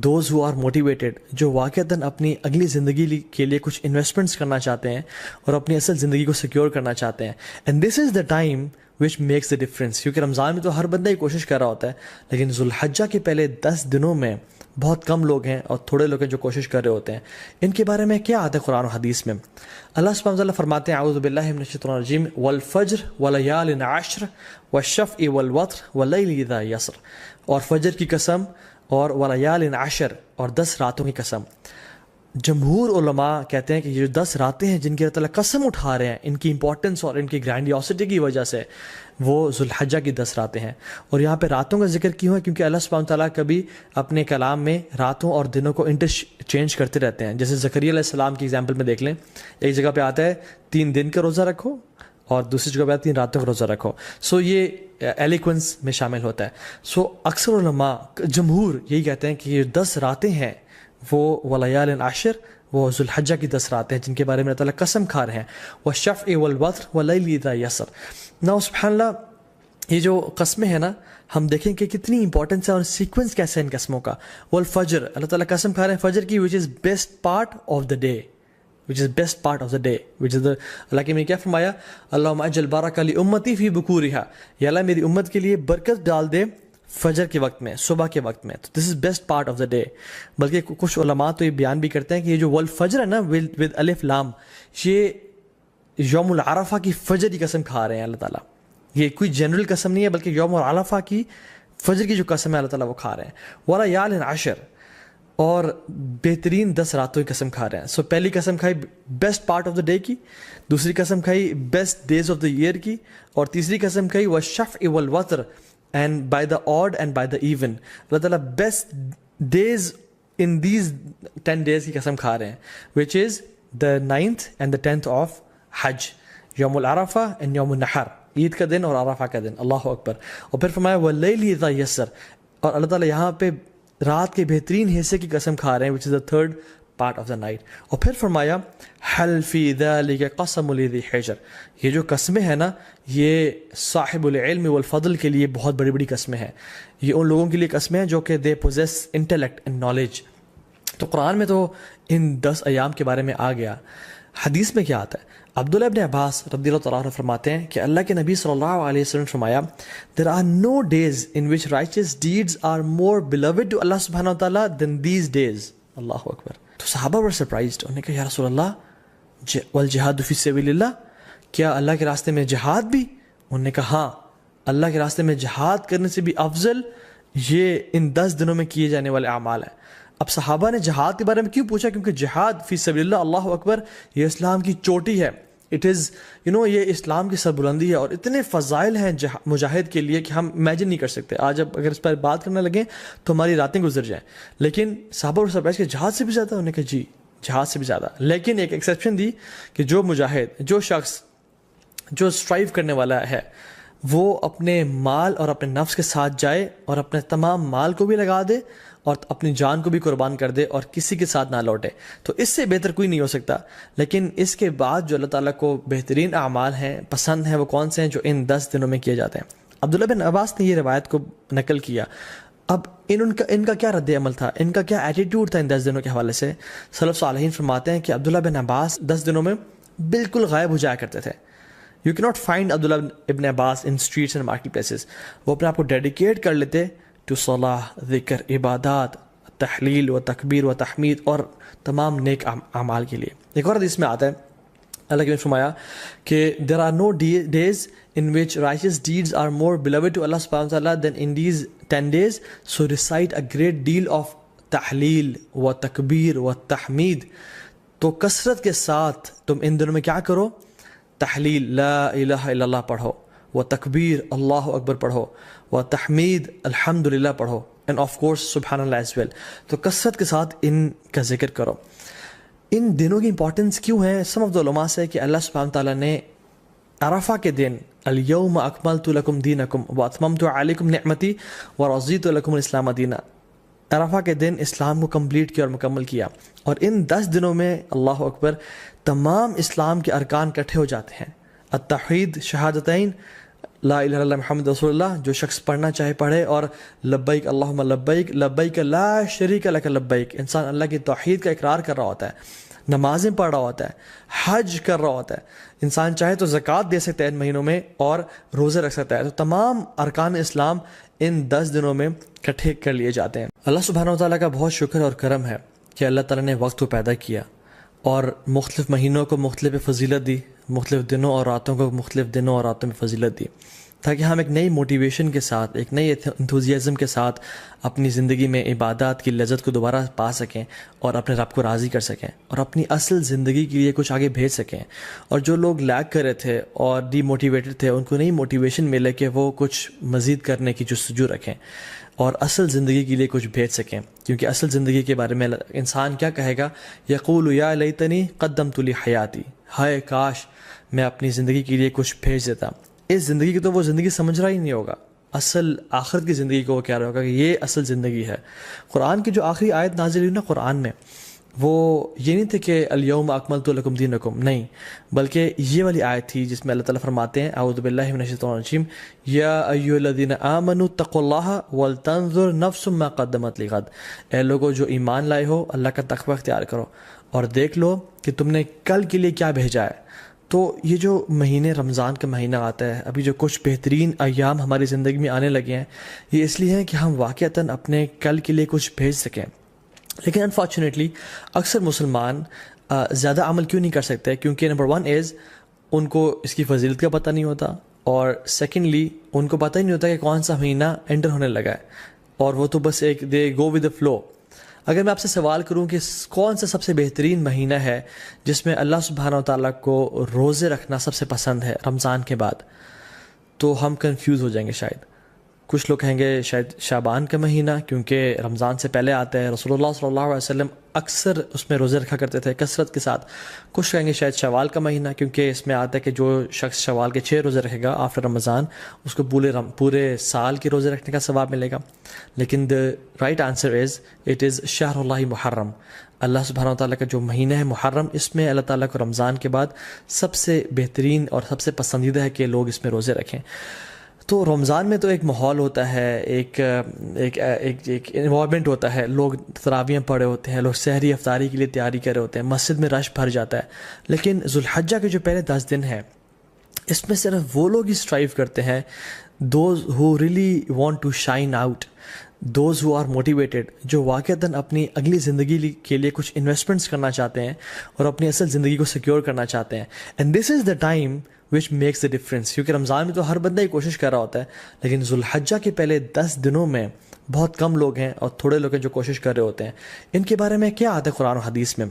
those who are motivated, جو واقعتاً اپنی اگلی زندگی کے لیے کچھ انویسٹمنٹس کرنا چاہتے ہیں اور اپنی اصل زندگی کو سیکیور کرنا چاہتے ہیں. And this is the time which makes the difference. کیونکہ رمضان میں تو ہر بندہ ہی کوشش کر رہا ہوتا ہے, لیکن ذوالحجہ کے پہلے 10 دنوں میں بہت کم لوگ ہیں اور تھوڑے لوگ ہیں جو کوشش کر رہے ہوتے ہیں. ان کے بارے میں کیا آتا ہے قرآن و حدیث میں؟ اللہ سبحانہ وتعالیٰ فرماتے ہیں اعوذ باللہ من الشیطان الرجیم, والفجر ولیال عشر والشفع والوتر واللیل اذا یسر, اور فجر کی قسم اور ولیال عشر اور 10 راتوں کی قسم. جمہور علماء کہتے ہیں کہ یہ جو 10 راتیں ہیں جن کی اللہ تعالیٰ قسم اٹھا رہے ہیں, ان کی امپورٹنس اور ان کی گرینڈیوسٹی کی وجہ سے وہ ذوالحجہ کی 10 راتیں ہیں. اور یہاں پہ راتوں کا ذکر کیوں ہے؟ کیونکہ اللہ سبحانہ تعالیٰ کبھی اپنے کلام میں راتوں اور دنوں کو انٹرچینج کرتے رہتے ہیں. جیسے زکریا علیہ السلام کی ایگزامپل میں دیکھ لیں, ایک جگہ پہ آتا ہے 3 دن کا روزہ رکھو اور دوسری جگہ پہ 3 راتوں کا روزہ رکھو. سو یہ ایلیکوینس میں شامل ہوتا ہے. سو اکثر علماء جمہور یہی کہتے ہیں کہ یہ 10 راتیں ہیں وہ ولیال عشر, وہ ذوالحجہ کی 10 راتیں ہیں جن کے بارے میں اللہ تعالیٰ قسم کھا رہے ہیں. والشفع والوتر واللیل اذا یسر. نا سبحان اللہ, یہ جو قسمیں ہیں نا, ہم دیکھیں کہ کتنی امپورٹنس ہے اور سیکوینس کیسے ہے ان قسموں کا. والفجر, اللہ تعالیٰ قسم کھا رہے ہیں فجر کی, which is best part of the day, which is best part of the day, which is the, اللہ کے میں کیا فرمایا, اللہم اجل بارک لی امتی فی بکورہا, یا اللہ میری امت کے لیے برکت ڈال دے فجر کے وقت میں, صبح کے وقت میں. تو this is best part of the day. بلکہ کچھ علماء تو یہ بیان بھی کرتے ہیں کہ یہ جو والفجر ہے نا ود الف لام, یہ یوم العرفہ کی فجر کی قسم کھا رہے ہیں اللہ تعالیٰ. یہ کوئی جنرل قسم نہیں ہے بلکہ یوم العرفہ کی فجر کی جو قسم ہے اللہ تعالیٰ وہ کھا رہے ہیں. ولیال عشر, اور بہترین 10 راتوں کی قسم کھا رہے ہیں. سو پہلی قسم کھائی best part of the day کی, دوسری قسم کھائی best days of the year کی, اور تیسری قسم کھائی والشفع والوتر and by the odd and by the even. اللہ تعالیٰ best days in these 10 days کی قسم کھا رہے ہیں, which is the 9th and the 10th of حج, یوم العرفہ and یوم النحر, عید کا دن اور عرفہ کا دن. اللہ اکبر. اور پھر فرمایا واللیل اذا یسر, اور اللہ تعالیٰ یہاں پہ رات کے بہترین حصے کی قسم کھا رہے ہیں, which is the 3rd part of the night. اور پھر فرمایا حل فی ذلک قسم لذی حجر، یہ جو قسمیں ہیں نا یہ صاحب العلم والفضل کے لیے بہت بڑی بڑی قسمیں ہیں، یہ ان لوگوں کے لیے قسمیں ہیں جو کہ they possess intellect and knowledge. تو قرآن میں تو ان 10 ایام کے بارے میں آ گیا. حدیث میں کیا آتا ہے؟ عبداللہ ابن عباس رضی اللہ تعالیٰ عنہ فرماتے ہیں کہ اللہ کے نبی صلی اللہ علیہ وسلم نے فرمایا there are no days in which righteous deeds are more beloved to Allah subhanahu wa ta'ala than these days. اللہ اکبر. تو صحابہ were surprised. انہوں نے کہا یا رسول اللہ والجہاد فی سبیل اللہ، کیا اللہ کے راستے میں جہاد بھی؟ انہوں نے کہا ہاں، اللہ کے راستے میں جہاد کرنے سے بھی افضل یہ ان 10 دنوں میں کیے جانے والے اعمال ہیں. اب صحابہ نے جہاد کے بارے میں کیوں پوچھا؟ کیونکہ جہاد فی سبیل اللہ، اللہ اکبر، یہ اسلام کی چوٹی ہے. اٹ از یہ اسلام کی سربلندی ہے، اور اتنے فضائل ہیں مجاہد کے لیے کہ ہم امیجن نہیں کر سکتے. آج اب اگر اس پر بات کرنے لگیں تو ہماری راتیں گزر جائیں. لیکن صحابہ اور سرپرائز کہ جہاد سے بھی زیادہ؟ انہوں نے کہا جی جہاد سے بھی زیادہ. لیکن ایک ایکسیپشن دی کہ جو مجاہد، جو شخص جو اسٹرائیو کرنے والا ہے، وہ اپنے مال اور اپنے نفس کے ساتھ جائے اور اپنے تمام مال کو بھی لگا دے اور اپنی جان کو بھی قربان کر دے اور کسی کے ساتھ نہ لوٹے، تو اس سے بہتر کوئی نہیں ہو سکتا. لیکن اس کے بعد جو اللہ تعالیٰ کو بہترین اعمال ہیں، پسند ہیں، وہ کون سے ہیں؟ جو ان 10 دنوں میں کیے جاتے ہیں. عبداللہ بن عباس نے یہ روایت کو نقل کیا. اب ان کا کیا رد عمل تھا، ان کا کیا ایٹیٹیوڈ تھا ان 10 دنوں کے حوالے سے؟ سلف صالحین فرماتے ہیں کہ عبداللہ بن عباس 10 دنوں میں بالکل غائب ہو جایا کرتے تھے. یو کی ناٹ فائنڈ عبداللہ ابن عباس ان اسٹریٹس اینڈ مارکیٹ پلیسز. وہ اپنے آپ کو ڈیڈیکیٹ کر لیتے ٹو صلاح، ذکر، عبادات، تحلیل و تکبیر و تحمید اور تمام نیک اعمال کے لیے. ایک اور حدیث میں آتا ہے اللہ کے نے فرمایا کہ there are no days in which righteous deeds are more beloved to Allah subhanahu wa ta'ala than in these 10 days, so recite a great deal of تحلیل و تکبیر و تحمید. تو کثرت کے ساتھ تم ان دنوں میں کیا کرو؟ تحلیل لا الہ الا اللہ پڑھو، و تکبیر اللہ اکبر پڑھو، و تحمید الحمدللہ پڑھو، اینڈ آف کورس سبحان اللہ ایز ویل. تو کثرت کے ساتھ ان کا ذکر کرو. ان دنوں کی امپورٹنس کیوں ہے؟ سم آف دا علماء سے کہ اللہ سبحانہ تعالیٰ نے عرفہ کے دن الیوم اکملت لکم دینکم واتممت علیکم نعمتی ورضیت لکم الاسلام دینا، عرفہ کے دن اسلام کو کمپلیٹ کیا اور مکمل کیا. اور ان 10 دنوں میں اللہ اکبر تمام اسلام کے ارکان اکٹھے ہو جاتے ہیں. التوحید، شہادتین، لا الہ الا اللہ محمد رسول اللہ، جو شخص پڑھنا چاہے پڑھے، اور لبیک اللہم لبیک لبیک لا شریک لک لبیک. انسان اللہ کی توحید کا اقرار کر رہا ہوتا ہے، نمازیں پڑھ رہا ہوتا ہے، حج کر رہا ہوتا ہے. انسان چاہے تو زکوٰۃ دے سکتا ہے ان مہینوں میں اور روزے رکھ سکتا ہے. تو تمام ارکان اسلام ان 10 دنوں میں اکٹھے کر لیے جاتے ہیں. اللہ سبحانہ و تعالیٰ کا بہت شکر اور کرم ہے کہ اللہ تعالیٰ نے وقت کو پیدا کیا اور مختلف مہینوں کو مختلف فضیلت دی، مختلف دنوں اور راتوں کو مختلف دنوں اور راتوں میں فضیلت دی، تاکہ ہم ایک نئی موٹیویشن کے ساتھ، ایک نئی انتھوزیازم کے ساتھ اپنی زندگی میں عبادات کی لذت کو دوبارہ پا سکیں اور اپنے رب کو راضی کر سکیں اور اپنی اصل زندگی کے لیے کچھ آگے بھیج سکیں. اور جو لوگ لیگ کر رہے تھے اور ڈی موٹیویٹڈ تھے، ان کو نئی موٹیویشن ملے کہ وہ کچھ مزید کرنے کی جستجو رکھیں اور اصل زندگی کے لیے کچھ بھیج سکیں. کیونکہ اصل زندگی کے بارے میں انسان کیا کہے گا؟ یقول یا لیتنی قدمت لی حیاتی، ہائے کاش میں اپنی زندگی کے لیے کچھ بھیج دیتا. اس زندگی کی تو وہ زندگی سمجھ رہا ہی نہیں ہوگا. اصل آخرت کی زندگی کو وہ کہہ رہا ہوگا کہ یہ اصل زندگی ہے. قرآن کی جو آخری آیت نازل ہوئی نا قرآن میں، وہ یہ نہیں تھے کہ الیوم اکملت لکم دینکم، نہیں، بلکہ یہ والی آیت تھی جس میں اللہ تعالیٰ فرماتے ہیں اعوذ باللہ من الشیطان الرجیم یا ایھا الذین آمنوا اتقوا اللہ ولتنظر نفس ما قدمت لغد. اے لوگو جو ایمان لائے ہو، اللہ کا تقوی اختیار کرو اور دیکھ لو کہ تم نے کل کے لیے کیا بھیجا ہے. تو یہ جو مہینے رمضان کا مہینہ آتا ہے، ابھی جو کچھ بہترین ایام ہماری زندگی میں آنے لگے ہیں، یہ اس لیے ہیں کہ ہم واقعتاً اپنے کل کے لیے کچھ بھیج سکیں. لیکن انفارچونیٹلی اکثر مسلمان زیادہ عمل کیوں نہیں کر سکتے؟ کیونکہ نمبر 1 از ان کو اس کی فضیلت کا پتہ نہیں ہوتا، اور سیکنڈلی ان کو پتہ ہی نہیں ہوتا کہ کون سا مہینہ انٹر ہونے لگا ہے، اور وہ تو بس ایک دے گو ود دا فلو. اگر میں آپ سے سوال کروں کہ کون سا سب سے بہترین مہینہ ہے جس میں اللہ سبحانہ و تعالیٰ کو روزے رکھنا سب سے پسند ہے رمضان کے بعد، تو ہم کنفیوز ہو جائیں گے شاید. کچھ لوگ کہیں گے شاید شعبان کا مہینہ کیونکہ رمضان سے پہلے آتا ہے، رسول اللہ صلی اللہ علیہ وسلم اکثر اس میں روزے رکھا کرتے تھے کثرت کے ساتھ۔ کچھ کہیں گے شاید شوال کا مہینہ کیونکہ اس میں آتا ہے کہ جو شخص شوال کے 6 روزے رکھے گا آفٹر رمضان اس کو پورے سال کے روزے رکھنے کا ثواب ملے گا۔ لیکن the right answer is it is شہر اللہ محرم، اللہ سبحانہ و تعالیٰ کا جو مہینہ ہے محرم، اس میں اللہ تعالیٰ کو رمضان کے بعد سب سے بہترین اور سب سے پسندیدہ ہے کہ لوگ اس میں روزے رکھیں۔ تو رمضان میں تو ایک ماحول ہوتا ہے، ایک انوائرمنٹ ہوتا ہے، لوگ تراویحیں پڑھے ہوتے ہیں، لوگ سحری افطاری کے لیے تیاری کر رہے ہوتے ہیں، مسجد میں رش بھر جاتا ہے۔ لیکن ذوالحجہ کے جو پہلے 10 دن ہیں اس میں صرف وہ لوگ ہی اسٹرائیو کرتے ہیں، those who really want to shine out, those who are motivated, جو واقعتاً اپنی اگلی زندگی کے لیے کچھ انویسٹمنٹس کرنا چاہتے ہیں اور اپنی اصل زندگی کو سیکیور کرنا چاہتے ہیں۔ And this is the time which makes the difference, کیونکہ رمضان میں تو ہر بندہ ہی کوشش کر رہا ہوتا ہے، لیکن ذوالحجہ کے پہلے 10 دنوں میں بہت کم لوگ ہیں اور تھوڑے لوگ ہیں جو کوشش کر رہے ہوتے ہیں۔ ان کے بارے میں کیا آتا ہے قرآن و حدیث میں؟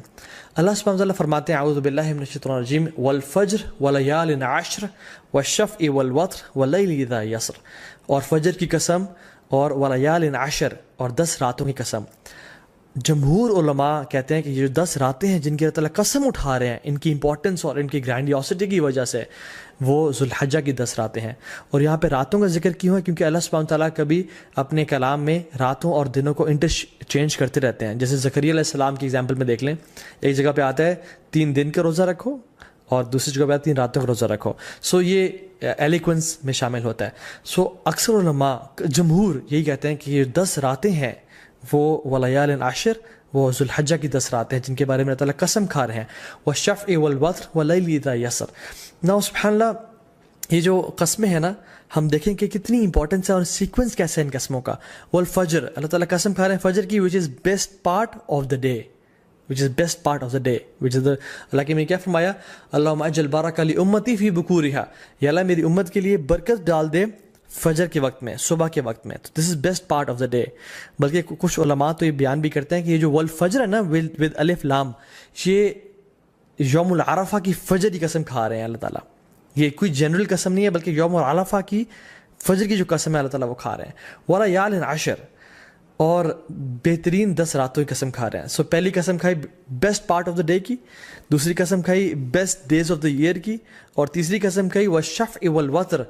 اللہ سبحانہ وتعالیٰ فرماتے ہیں اعوذ باللہ من الشیطان الرجیم والفجر ولیال عشر والشفع والوتر واللیل اذا یسر، اور فجر کی قسم اور ولیال عشر اور 10 راتوں کی قسم۔ جمہور علماء کہتے ہیں کہ یہ جو 10 راتیں ہیں جن کی اللہ تعالیٰ قسم اٹھا رہے ہیں، ان کی امپورٹنس اور ان کی گرینڈیوسٹی کی وجہ سے وہ ذوالحجہ کی 10 راتیں ہیں۔ اور یہاں پہ راتوں کا ذکر کیوں ہے؟ کیونکہ اللہ سبحانہ تعالیٰ کبھی اپنے کلام میں راتوں اور دنوں کو انٹرچینج کرتے رہتے ہیں۔ جیسے زکریا علیہ السلام کی ایگزامپل میں دیکھ لیں، ایک جگہ پہ آتا ہے 3 دن کا روزہ رکھو اور دوسری جگہ پہ 3 راتوں کا روزہ رکھو۔ سو یہ ایلیکوینس میں شامل ہوتا ہے۔ سو اکثر علماء جمہور یہی کہتے ہیں کہ یہ 10 راتیں ہیں وہ ولیال عشر، وہ ذوالحجہ کی 10 راتیں ہیں جن کے بارے میں اللہ تعالیٰ قسم کھا رہے ہیں، والشفع والوتر واللیل اذا یسر۔ نا سبحان اللہ، یہ جو قسمیں ہیں نا، ہم دیکھیں کہ کتنی امپورٹنس ہے اور سیکوینس کیسے ہے ان قسموں کا۔ والفجر، اللہ تعالیٰ قسم کھا رہے ہیں فجر کی، which is best part of the day، اللہ کے میں کیا فرمایا؟ اللہم اجل بارک لامتی فی بکورہا، یا اللہ میری امت کے لیے برکت ڈال دے فجر کے وقت میں، صبح کے وقت میں۔ تو this is best part of the day. بلکہ کچھ علماء تو یہ بیان بھی کرتے ہیں کہ یہ جو والفجر ہے نا ود الف لام، یہ یوم العرفہ کی فجر کی قسم کھا رہے ہیں اللہ تعالیٰ۔ یہ کوئی جنرل قسم نہیں ہے بلکہ یوم العرفہ کی فجر کی جو قسم ہے اللہ تعالیٰ وہ کھا رہے ہیں۔ ولیال عشر، اور بہترین 10 راتوں کی قسم کھا رہے ہیں۔ سو پہلی قسم کھائی best part of the day کی، دوسری قسم کھائی best days of the year کی، اور تیسری قسم کھائی والشفع والوتر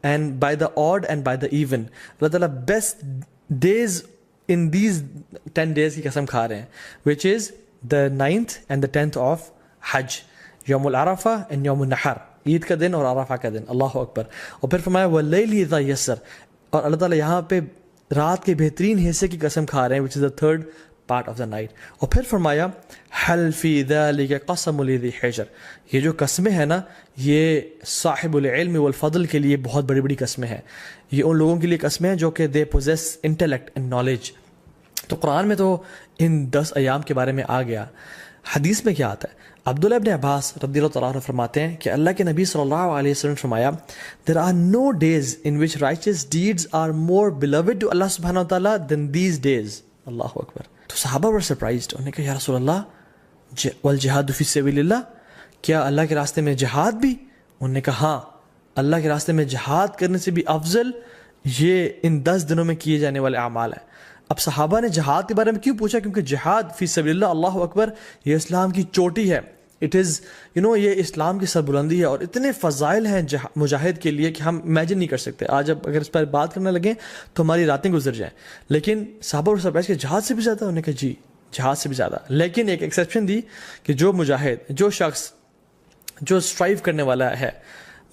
and by the odd and by the even۔ اللہ تعالیٰ best days in these 10 days کی قسم کھا رہے ہیں، which is the 9th and the 10th of حج، یوم العرفہ and یوم النحر، عید کا دن اور عرفہ کا دن۔ اللہ اکبر۔ اور پھر فرمایا واللیل اذا یسر، اور اللہ تعالیٰ یہاں پہ رات کے بہترین حصے کی قسم کھا رہے ہیں، which is the 3rd part of the night۔ اور پھر فرمایا حل فی ذلک قسم لذی حجر، یہ جو قسمیں ہیں نا یہ صاحب العلم والفضل کے لیے بہت بڑی بڑی قسمیں ہیں، یہ ان لوگوں کے لیے قسمیں ہیں جو کہ they possess intellect and knowledge. تو قرآن میں تو ان 10 ایام کے بارے میں آ گیا۔ حدیث میں کیا آتا ہے؟ عبداللہ ابن عباس رضی اللہ تعالیٰ عنہ فرماتے ہیں کہ اللہ کے نبی صلی اللہ علیہ وسلم فرمایا there are no days in which righteous deeds are more beloved to Allah subhanahu wa ta'ala than these days۔ اللہ اکبر۔ تو صحابہ were surprised، انہوں نے کہا یا رسول اللہ والجہاد فی سبیل اللہ، کیا اللہ کے راستے میں جہاد بھی؟ انہوں نے کہا ہاں، اللہ کے راستے میں جہاد کرنے سے بھی افضل یہ ان 10 دنوں میں کیے جانے والے اعمال ہیں۔ اب صحابہ نے جہاد کے بارے میں کیوں پوچھا؟ کیونکہ جہاد فی سبیل اللہ، اللہ اکبر، یہ اسلام کی چوٹی ہے، اٹ از یہ اسلام کی سربلندی ہے، اور اتنے فضائل ہیں مجاہد کے لیے کہ ہم امیجن نہیں کر سکتے۔ آج اب اگر اس پر بات کرنے لگیں تو ہماری راتیں گزر جائیں۔ لیکن صحابہ اور سرپرائز کہ جہاد سے بھی زیادہ؟ انہوں نے کہا جی جہاد سے بھی زیادہ، لیکن ایک ایکسیپشن دی کہ جو مجاہد، جو شخص جو اسٹرائیو کرنے والا ہے،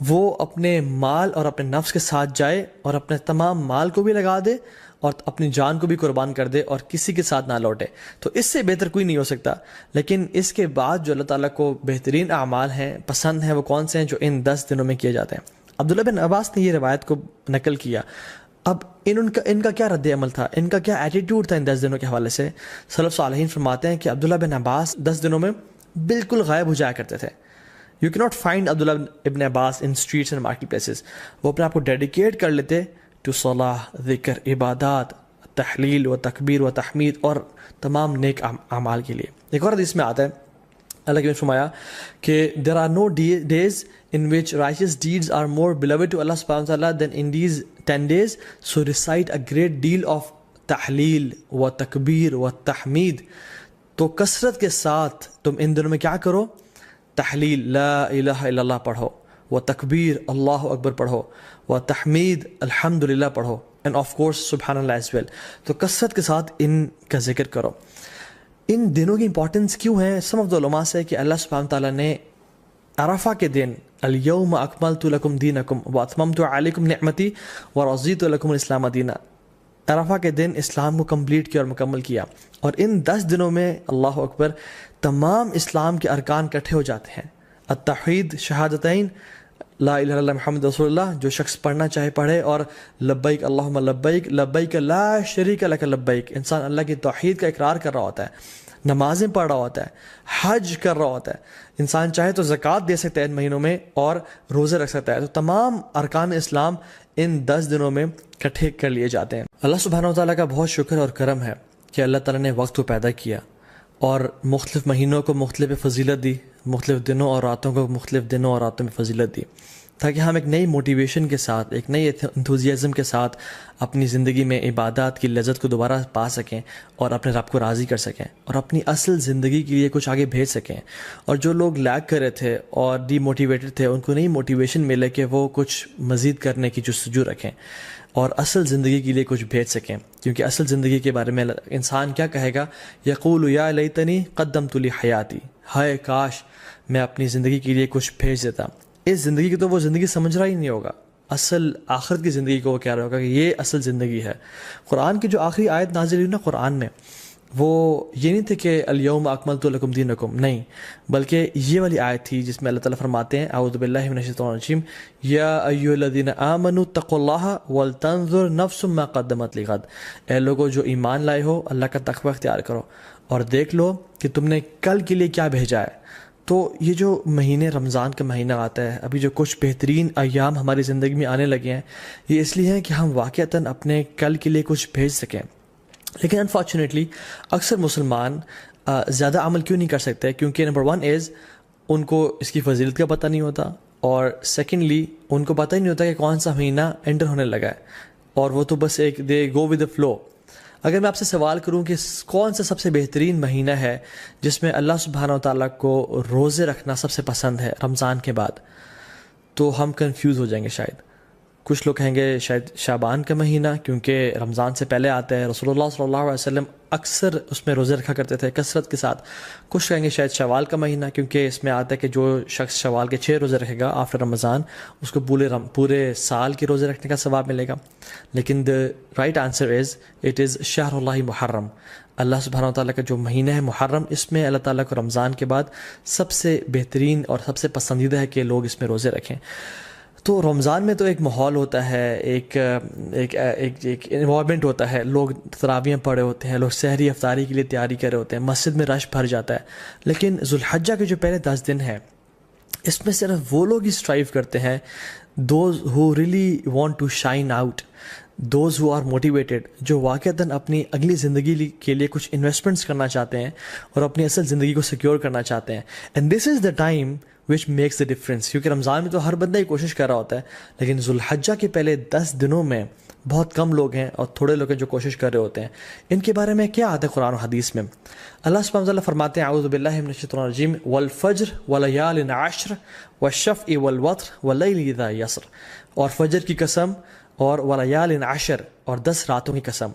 وہ اپنے مال اور اپنے نفس کے ساتھ جائے اور اپنے تمام مال کو بھی لگا دے اور اپنی جان کو بھی قربان کر دے اور کسی کے ساتھ نہ لوٹے، تو اس سے بہتر کوئی نہیں ہو سکتا۔ لیکن اس کے بعد جو اللہ تعالیٰ کو بہترین اعمال ہیں، پسند ہیں، وہ کون سے ہیں؟ جو ان 10 دنوں میں کیے جاتے ہیں۔ عبداللہ بن عباس نے یہ روایت کو نقل کیا۔ اب ان کا کیا رد عمل تھا، ان کا کیا ایٹیٹیوڈ تھا ان 10 دنوں کے حوالے سے؟ سلف صالحین فرماتے ہیں کہ عبداللہ بن عباس 10 دنوں میں بالکل غائب ہو جایا کرتے تھے۔ یو کی ناٹ فائنڈ عبداللہ ابن عباس ان اسٹریٹس اینڈ مارکیٹ پلیسز۔ وہ اپنے آپ کو ڈیڈیکیٹ کر لیتے ٹو صلاح، ذکر، عبادات، تحلیل و تکبیر و تحمید اور تمام نیک اعمال کے لیے۔ ایک اور حدیث میں آتا ہے، اللہ نے فرمایا کہ there are no days in which righteous deeds are more beloved to Allah subhanahu wa ta'ala than in these 10 days, so recite a great deal of تحلیل و تکبیر و تحمید. تو کثرت کے ساتھ تم ان دنوں میں کیا کرو؟ تحلیل لا الہ الا اللہ پڑھو، و تکبیر اللہ اکبر پڑھو، و تحمید الحمدللہ پڑھو، اینڈ آف کورس سبحان اللہ ایز ویل. تو کثرت کے ساتھ ان کا ذکر کرو. ان دنوں کی امپورٹنس کیوں ہے؟ سم آف دا علماء سے کہ اللہ سبحانہ تعالیٰ نے عرفہ کے دن الیوم اکملت لکم دینکم واتممت علیکم نعمتی ورضیت لکم الاسلام دینا، عرفہ کے دن اسلام کو کمپلیٹ کیا اور مکمل کیا. اور ان 10 دنوں میں اللہ اکبر تمام اسلام کے ارکان اکٹھے ہو جاتے ہیں. التوحید شہادتین لا الہ الا اللہ محمد رسول اللہ، جو شخص پڑھنا چاہے پڑھے، اور لبیک اللہم لبیک لبیک لا شریک لک لبیک، انسان اللہ کی توحید کا اقرار کر رہا ہوتا ہے، نمازیں پڑھ رہا ہوتا ہے، حج کر رہا ہوتا ہے، انسان چاہے تو زکوٰۃ دے سکتا ہے ان مہینوں میں اور روزے رکھ سکتا ہے. تو تمام ارکان اسلام ان 10 دنوں میں اکٹھے کر لیے جاتے ہیں. اللہ سبحانہ و تعالیٰ کا بہت شکر اور کرم ہے کہ اللہ تعالیٰ نے وقت کو پیدا کیا اور مختلف مہینوں کو مختلف فضیلت دی، مختلف دنوں اور راتوں کو مختلف دنوں اور راتوں میں فضیلت دی، تاکہ ہم ایک نئی موٹیویشن کے ساتھ، ایک نئی انتھوزیازم کے ساتھ اپنی زندگی میں عبادات کی لذت کو دوبارہ پا سکیں اور اپنے رب کو راضی کر سکیں اور اپنی اصل زندگی کے لیے کچھ آگے بھیج سکیں. اور جو لوگ لیگ کر رہے تھے اور ڈی موٹیویٹڈ تھے، ان کو نئی موٹیویشن ملے کہ وہ کچھ مزید کرنے کی جستجو رکھیں اور اصل زندگی کے لیے کچھ بھیج سکیں. کیونکہ اصل زندگی کے بارے میں انسان کیا کہے گا؟ یقول یا لیتنی قدمت لی حیاتی، ہائے کاش میں اپنی زندگی کے لیے کچھ بھیج دیتا. اس زندگی کی تو وہ زندگی سمجھ رہا ہی نہیں ہوگا، اصل آخرت کی زندگی کو وہ کہہ رہا ہوگا کہ یہ اصل زندگی ہے. قرآن کی جو آخری آیت نازل ہوئی نا قرآن میں، وہ یہ نہیں تھے کہ الیوم اکملت لکم دینکم، نہیں، بلکہ یہ والی آیت تھی جس میں اللہ تعالیٰ فرماتے ہیں اعوذ باللہ من الشیطان الرجیم یا ایھا الذین آمنوا اتقوا اللہ ولتنظر نفس ما قدمت لغد، اے لوگو جو ایمان لائے ہو اللہ کا تقوی اختیار کرو اور دیکھ لو کہ تم نے کل کے لیے کیا بھیجا ہے. تو یہ جو مہینے رمضان کا مہینہ آتا ہے، ابھی جو کچھ بہترین ایام ہماری زندگی میں آنے لگے ہیں، یہ اس لیے ہیں کہ ہم واقعتاً اپنے کل کے لیے کچھ بھیج سکیں. لیکن انفارچونیٹلی اکثر مسلمان زیادہ عمل کیوں نہیں کر سکتے؟ کیونکہ نمبر 1 از ان کو اس کی فضیلت کا پتہ نہیں ہوتا، اور سیکنڈلی ان کو پتہ ہی نہیں ہوتا کہ کون سا مہینہ انٹر ہونے لگا ہے، اور وہ تو بس ایک دے گو ود دا فلو. اگر میں آپ سے سوال کروں کہ کون سا سب سے بہترین مہینہ ہے جس میں اللہ سبحانہ و تعالیٰ کو روزے رکھنا سب سے پسند ہے رمضان کے بعد، تو ہم کنفیوز ہو جائیں گے شاید. کچھ لوگ کہیں گے شاید شعبان کا مہینہ، کیونکہ رمضان سے پہلے آتا ہے، رسول اللہ صلی اللہ علیہ وسلم اکثر اس میں روزے رکھا کرتے تھے کثرت کے ساتھ. کچھ کہیں گے شاید شوال کا مہینہ، کیونکہ اس میں آتا ہے کہ جو شخص شوال کے 6 روزے رکھے گا آفٹر رمضان، اس کو پورے سال کے روزے رکھنے کا ثواب ملے گا. لیکن the right answer is it is شہر اللہ محرم. اللہ سبحانہ و تعالیٰ کا جو مہینہ ہے محرم، اس میں اللہ تعالیٰ کو رمضان کے بعد سب سے بہترین اور سب سے پسندیدہ ہے کہ لوگ اس میں روزے رکھیں. تو رمضان میں تو ایک ماحول ہوتا ہے، ایک انوائرمنٹ ہوتا ہے، لوگ تراویحیں پڑھے ہوتے ہیں، لوگ سحری افطاری کے لیے تیاری کر رہے ہوتے ہیں، مسجد میں رش بھر جاتا ہے. لیکن ذوالحجہ کے جو پہلے 10 دن ہیں، اس میں صرف وہ لوگ ہی اسٹرائیو کرتے ہیں، those who really want to shine out, those who are motivated, جو واقعتاً اپنی اگلی زندگی کے لیے کچھ انویسٹمنٹس کرنا چاہتے ہیں اور اپنی اصل زندگی کو سیکیور کرنا چاہتے ہیں. And this is the time which makes the difference. کیونکہ رمضان میں تو ہر بندہ ہی کوشش کر رہا ہوتا ہے، لیکن ذوالحجہ کے پہلے 10 دنوں میں بہت کم لوگ ہیں اور تھوڑے لوگ ہیں جو کوشش کر رہے ہوتے ہیں. ان کے بارے میں کیا آتا ہے قرآن و حدیث میں؟ اللہ سبحانہ وتعالی فرماتے ہیں اعوذ باللہ من الشیطان الرجیم والفجر ولیال عشر والشفع والوتر واللیل اذا یسر، اور فجر کی قسم اور ولیال عشر، اور 10 راتوں کی قسم.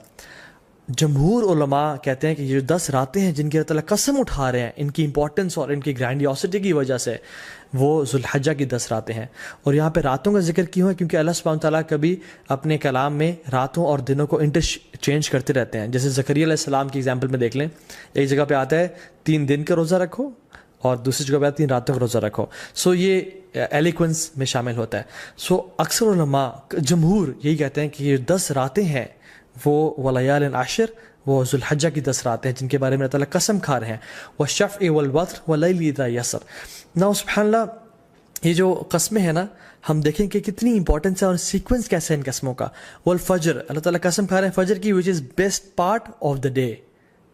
جمہور علماء کہتے ہیں کہ یہ جو 10 راتیں ہیں جن کی اللہ تعالیٰ قسم اٹھا رہے ہیں، ان کی امپورٹنس اور ان کی گرینڈیوسٹی کی وجہ سے، وہ ذوالحجہ کی 10 راتیں ہیں. اور یہاں پہ راتوں کا ذکر کیوں ہے؟ کیونکہ اللہ سبحانہ تعالیٰ کبھی اپنے کلام میں راتوں اور دنوں کو انٹرچینج کرتے رہتے ہیں. جیسے زکریا علیہ السلام کی ایگزامپل میں دیکھ لیں، ایک جگہ پہ آتا ہے 3 دن کا روزہ رکھو اور دوسری جگہ پہ 3 راتوں کا روزہ رکھو. سو یہ ایلیکوینس میں شامل ہوتا ہے. سو اکثر علماء جمہور یہی کہتے ہیں کہ یہ 10 راتیں ہیں وہ ولیال عشر، وہ ذوالحجہ کی 10 راتیں ہیں جن کے بارے میں اللہ تعالیٰ قسم کھا رہے ہیں. والشفع والوتر واللیل اذا یسر. نا سبحان اللہ، یہ جو قسمیں ہیں نا، ہم دیکھیں کہ کتنی امپورٹنس ہے اور سیکوینس کیسے ہے ان قسموں کا. والفجر، اللہ تعالیٰ قسم کھا رہے ہیں فجر کی، which is best part of the day،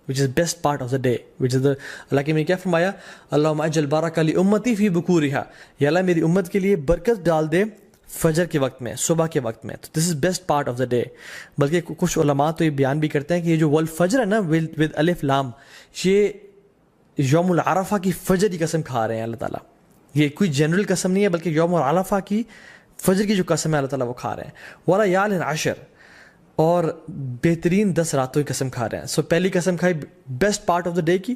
which is best part of the day، which is the اللہ کے میں کیا فرمایا؟ اللہم اجعل بارک لی امتی فی بکورہا، یا اللہ میری امت کے لیے برکت ڈال دے فجر کے وقت میں، صبح کے وقت میں. تو this is best part of the day. بلکہ کچھ علماء تو یہ بیان بھی کرتے ہیں کہ یہ جو والفجر ہے نا ود الف لام، یہ یوم العرفہ کی فجر کی قسم کھا رہے ہیں اللہ تعالیٰ. یہ کوئی جنرل قسم نہیں ہے بلکہ یوم العرفہ کی فجر کی جو قسم ہے اللہ تعالیٰ وہ کھا رہے ہیں. وَلَيَالٍ عَشْرٍ، اور بہترین 10 راتوں کی قسم کھا رہے ہیں. سو پہلی قسم کھائی best part of the day کی،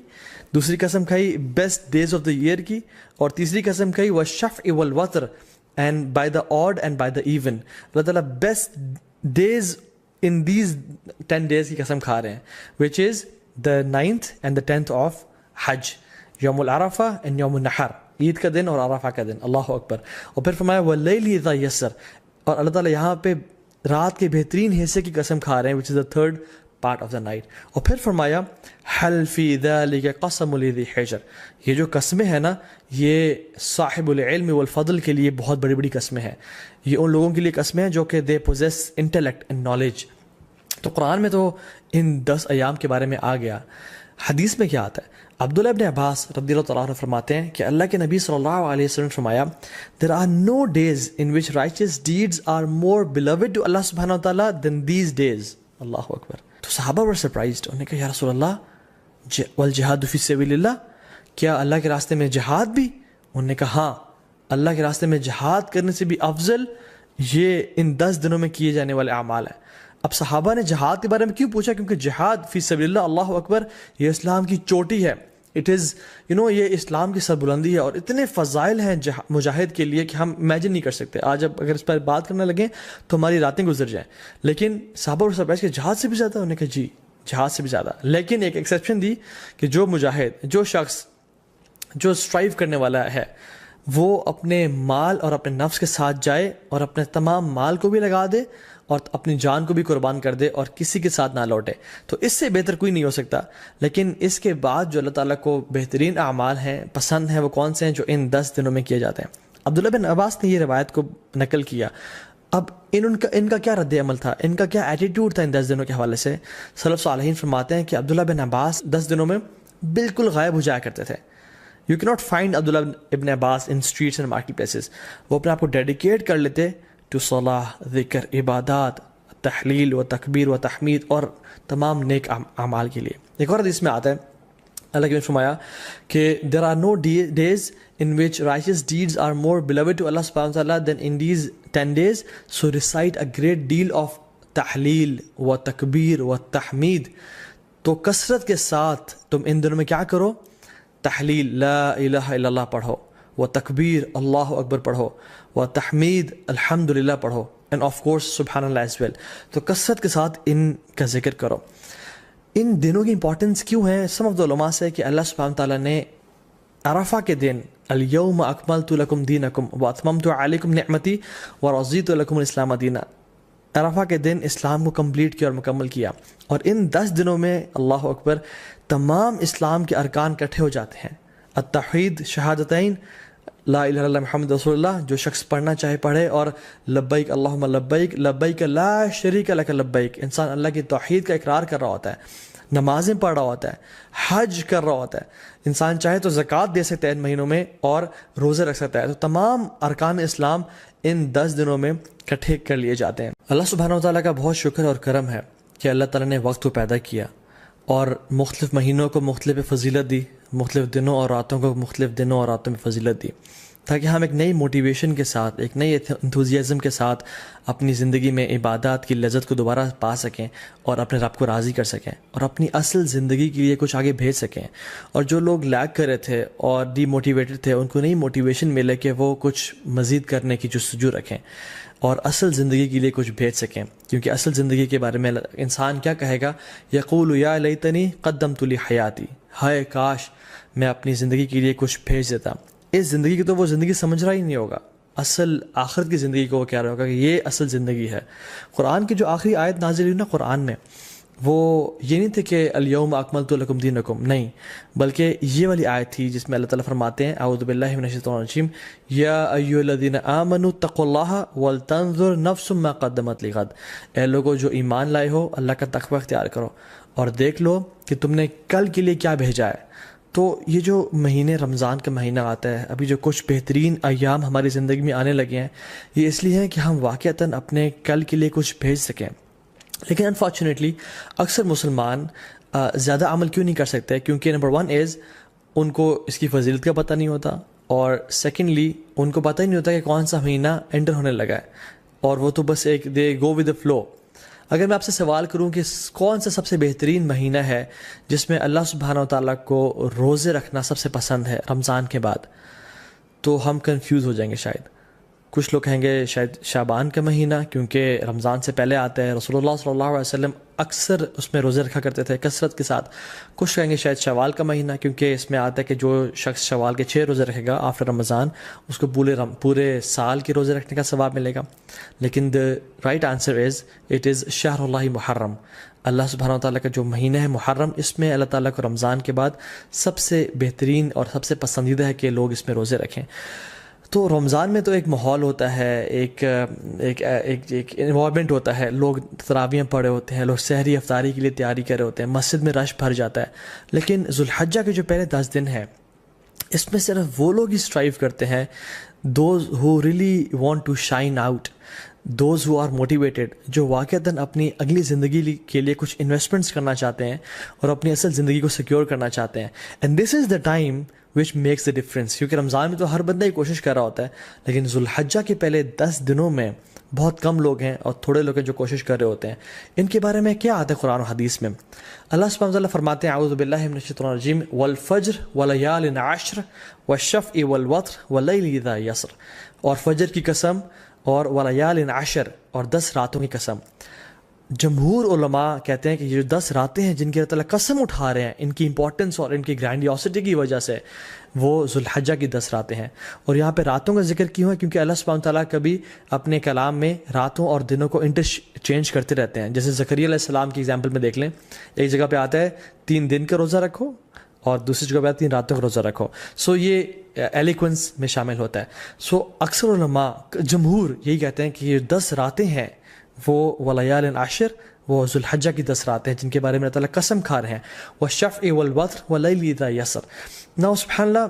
دوسری قسم کھائی best days of the year کی، اور تیسری قسم کھائی وَالشَّفْعِ وَالْوَتْرِ and by the odd and by the even. اللہ تعالیٰ best days in these 10 days کی قسم کھا رہے ہیں، which is the 9th and the 10th of حج، یوم العرفہ اینڈ یوم النحر، عید کا دن اور عرفہ کا دن. اللہ اکبر. اور پھر فرمایا وَاللَّيْلِ إِذَا يَسَّرَ، اور اللہ تعالیٰ یہاں پہ رات کے بہترین حصے کی قسم کھا رہے ہیں which is the 3rd part of the night. اور پھر فرمایا هَلْ فِي ذَلِكَ قَسَمٌ لِذِي حِجْرٍ، یہ جو قسمیں ہیں نا یہ صاحب العلم والفضل کے لیے بہت بڑی بڑی قسمیں ہیں. یہ ان لوگوں کے لیے قسمیں ہیں جو کہ they possess intellect and knowledge. تو قرآن میں تو ان 10 ایام کے بارے میں آ گیا. حدیث میں کیا آتا ہے؟ عبداللہ ابن عباس رضی اللہ تعالیٰ عنہ فرماتے ہیں کہ اللہ کے نبی صلی اللہ علیہ وسلم فرمایا there are no days in which righteous deeds are more beloved to Allah subhanahu wa ta'ala than these days. اللہ اکبر. تو صحابہ were surprised. انہوں نے کہا یا رسول اللہ والجہاد فی سبیل اللہ، کیا اللہ کے راستے میں جہاد بھی؟ انہوں نے کہا ہاں، اللہ کے راستے میں جہاد کرنے سے بھی افضل یہ ان 10 دنوں میں کیے جانے والے اعمال ہیں. اب صحابہ نے جہاد کے بارے میں کیوں پوچھا؟ کیونکہ جہاد فی سبیل اللہ، اللہ اکبر، یہ اسلام کی چوٹی ہے. اٹ از یہ اسلام کی سربلندی ہے، اور اتنے فضائل ہیں مجاہد کے لیے کہ ہم امیجن نہیں کر سکتے. آج اب اگر اس پر بات کرنے لگیں تو ہماری راتیں گزر جائیں. لیکن صحابہ اور سرپرائز کہ جہاد سے بھی زیادہ؟ انہوں نے کہا جی جہاد سے بھی زیادہ. لیکن ایک ایکسیپشن دی کہ جو مجاہد، جو شخص جو اسٹرائیو کرنے والا ہے، وہ اپنے مال اور اپنے نفس کے ساتھ جائے اور اپنے تمام مال کو بھی لگا دے اور اپنی جان کو بھی قربان کر دے اور کسی کے ساتھ نہ لوٹے، تو اس سے بہتر کوئی نہیں ہو سکتا. لیکن اس کے بعد جو اللہ تعالیٰ کو بہترین اعمال ہیں، پسند ہیں، وہ کون سے ہیں؟ جو ان 10 دنوں میں کیے جاتے ہیں. عبداللہ بن عباس نے یہ روایت کو نقل کیا. اب ان کا کیا رد عمل تھا، ان کا کیا ایٹیٹیوڈ تھا ان 10 دنوں کے حوالے سے؟ سلف صالحین فرماتے ہیں کہ عبداللہ بن عباس 10 دنوں میں بالکل غائب ہو جایا کرتے تھے. یو کی ناٹ فائنڈ عبداللہ ابن عباس ان اسٹریٹس اینڈ مارکیٹ پلیسز. وہ اپنے آپ کو ڈیڈیکیٹ کر لیتے ٹو صلاح، ذکر، عبادات، تحلیل و تکبیر و تحمید اور تمام نیک اعمال کے لیے. ایک اور حدیث میں آتا ہے اللہ کے فرمایا کہ there are no days in which righteous deeds are more beloved to Allah subhanahu wa ta'ala than in these 10 days, so recite a great deal of تحلیل و تکبیر و تحمید. تو کثرت کے ساتھ تم ان دنوں میں کیا کرو؟ تحلیل لا الہ الا اللہ پڑھو، و تکبیر اللہ اکبر پڑھو، و تحمید الحمدللہ پڑھو، اینڈ آف کورس سبحان اللہ ایز ویل. تو کثرت کے ساتھ ان کا ذکر کرو. ان دنوں کی امپورٹنس کیوں ہے؟ سم آف دا علماء سے کہ اللہ سبحانہ تعالیٰ نے عرفہ کے دن الیوم اکملت لکم دینکم واتممت علیکم نعمتی ورضیت لکم الاسلام دینا، عرفہ کے دن اسلام کو کمپلیٹ کیا اور مکمل کیا. اور ان 10 دنوں میں اللہ اکبر تمام اسلام کے ارکان اکٹھے ہو جاتے ہیں. التوحید، شہادتین، لا الہ الا اللہ محمد رسول اللہ، جو شخص پڑھنا چاہے پڑھے، اور لبیک اللہم لبیک لبیک لا شریک لک لبیک. انسان اللہ کی توحید کا اقرار کر رہا ہوتا ہے، نمازیں پڑھ رہا ہوتا ہے، حج کر رہا ہوتا ہے. انسان چاہے تو زکوٰۃ دے سکتا ہے ان مہینوں میں اور روزے رکھ سکتا ہے. تو تمام ارکان اسلام ان 10 دنوں میں اکٹھے کر لیے جاتے ہیں. اللہ سبحانہ و تعالیٰ کا بہت شکر اور کرم ہے کہ اللہ تعالیٰ نے وقت کو پیدا کیا اور مختلف مہینوں کو مختلف فضیلت دی، مختلف دنوں اور راتوں کو مختلف دنوں اور راتوں میں فضیلت دی، تاکہ ہم ایک نئی موٹیویشن کے ساتھ، ایک نئی انتھوزیازم کے ساتھ اپنی زندگی میں عبادات کی لذت کو دوبارہ پا سکیں اور اپنے رب کو راضی کر سکیں اور اپنی اصل زندگی کے لیے کچھ آگے بھیج سکیں. اور جو لوگ لیگ کر رہے تھے اور ڈی موٹیویٹڈ تھے، ان کو نئی موٹیویشن ملے کہ وہ کچھ مزید کرنے کی جستجو رکھیں اور اصل زندگی کے لیے کچھ بھیج سکیں. کیونکہ اصل زندگی کے بارے میں انسان کیا کہے گا؟ یقول یا لیتنی قدمت لی حیاتی، ہائے کاش میں اپنی زندگی کے لیے کچھ بھیج دیتا. اس زندگی کی تو وہ زندگی سمجھ رہا ہی نہیں ہوگا. اصل آخرت کی زندگی کو وہ کہہ رہا ہوگا کہ یہ اصل زندگی ہے. قرآن کی جو آخری آیت نازل ہوئی نا قرآن میں، وہ یہ نہیں تھے کہ الیوم اکملت لکم دینکم، نہیں، بلکہ یہ والی آیت تھی جس میں اللہ تعالیٰ فرماتے ہیں اعوذ باللہ من الشیطان الرجیم یا ایھا الذین آمنوا اتقوا اللہ ولتنظر نفس ما قدمت لغد. اے لوگو جو ایمان لائے ہو، اللہ کا تقوی اختیار کرو اور دیکھ لو کہ تم نے کل کے لیے کیا بھیجا ہے. تو یہ جو مہینے رمضان کا مہینہ آتا ہے، ابھی جو کچھ بہترین ایام ہماری زندگی میں آنے لگے ہیں، یہ اس لیے ہیں کہ ہم واقعتاً اپنے کل کے لیے کچھ بھیج سکیں. لیکن انفارچونیٹلی اکثر مسلمان زیادہ عمل کیوں نہیں کر سکتے؟ کیونکہ نمبر 1 از ان کو اس کی فضیلت کا پتہ نہیں ہوتا، اور سیکنڈلی ان کو پتہ ہی نہیں ہوتا کہ کون سا مہینہ انٹر ہونے لگا ہے، اور وہ تو بس ایک دے گو ود دا فلو. اگر میں آپ سے سوال کروں کہ کون سا سب سے بہترین مہینہ ہے جس میں اللہ سبحانہ و تعالیٰ کو روزے رکھنا سب سے پسند ہے رمضان کے بعد، تو ہم کنفیوز ہو جائیں گے شاید. کچھ لوگ کہیں گے شاید شعبان کا مہینہ، کیونکہ رمضان سے پہلے آتا ہے، رسول اللہ صلی اللہ علیہ وسلم اکثر اس میں روزے رکھا کرتے تھے کثرت کے ساتھ. کچھ کہیں گے شاید شوال کا مہینہ، کیونکہ اس میں آتا ہے کہ جو شخص شوال کے 6 روزے رکھے گا آفٹر رمضان، اس کو پورے سال کے روزے رکھنے کا ثواب ملے گا. لیکن the right answer is it is شہر اللہ محرم. اللہ سبحانہ تعالیٰ کا جو مہینہ ہے محرم، اس میں اللہ تعالیٰ کو رمضان کے بعد سب سے بہترین اور سب سے پسندیدہ ہے کہ لوگ اس میں روزے رکھیں. تو رمضان میں تو ایک ماحول ہوتا ہے، ایک انوائرمنٹ ہوتا ہے، لوگ تراویحیں پڑھے ہوتے ہیں، لوگ سحری افطاری کے لیے تیاری کر رہے ہوتے ہیں، مسجد میں رش بھر جاتا ہے. لیکن ذوالحجہ کے جو پہلے 10 دن ہیں، اس میں صرف وہ لوگ ہی اسٹرائیو کرتے ہیں، those who really want to shine out, those who are motivated, جو واقعتاً اپنی اگلی زندگی کے لیے کچھ انویسٹمنٹس کرنا چاہتے ہیں اور اپنی اصل زندگی کو سیکیور کرنا چاہتے ہیں. And this is the time which makes the difference. کیونکہ رمضان میں تو ہر بندہ ہی کوشش کر رہا ہوتا ہے، لیکن ذوالحجہ کے پہلے 10 دنوں میں بہت کم لوگ ہیں اور تھوڑے لوگ ہیں جو کوشش کر رہے ہوتے ہیں. ان کے بارے میں کیا آتا ہے قرآن و حدیث میں؟ اللہ سبحانہ وتعالیٰ فرماتے ہیں اعوذ باللہ من الشیطان الرجیم والفجر ولیال عشر والشفع والوتر واللیل اذا یسر، اور فجر کی قسم اور ولیال عشر اور 10 راتوں کی قسم. جمہور علماء کہتے ہیں کہ یہ جو 10 راتیں ہیں جن کی اللہ تعالیٰ قسم اٹھا رہے ہیں، ان کی امپورٹنس اور ان کی گرینڈیوسٹی کی وجہ سے وہ ذوالحجہ کی 10 راتیں ہیں. اور یہاں پہ راتوں کا ذکر کیوں ہے؟ کیونکہ اللہ سبحانہ تعالیٰ کبھی اپنے کلام میں راتوں اور دنوں کو انٹرچینج کرتے رہتے ہیں. جیسے زکریا علیہ السلام کی ایگزامپل میں دیکھ لیں، ایک جگہ پہ آتا ہے 3 دن کا روزہ رکھو اور دوسری جگہ پہ آتا ہے 3 راتوں کا روزہ رکھو. سو یہ ایلیکوینس میں شامل ہوتا ہے. سو اکثر علماء جمہور یہی کہتے ہیں کہ یہ 10 راتیں ہیں وہ ولیال عشر، وہ ذوالحجہ کی 10 راتیں ہیں جن کے بارے میں اللہ تعالیٰ قسم کھا رہے ہیں. والشفع والوتر واللیل اذا یسر. نا سبحان اللہ،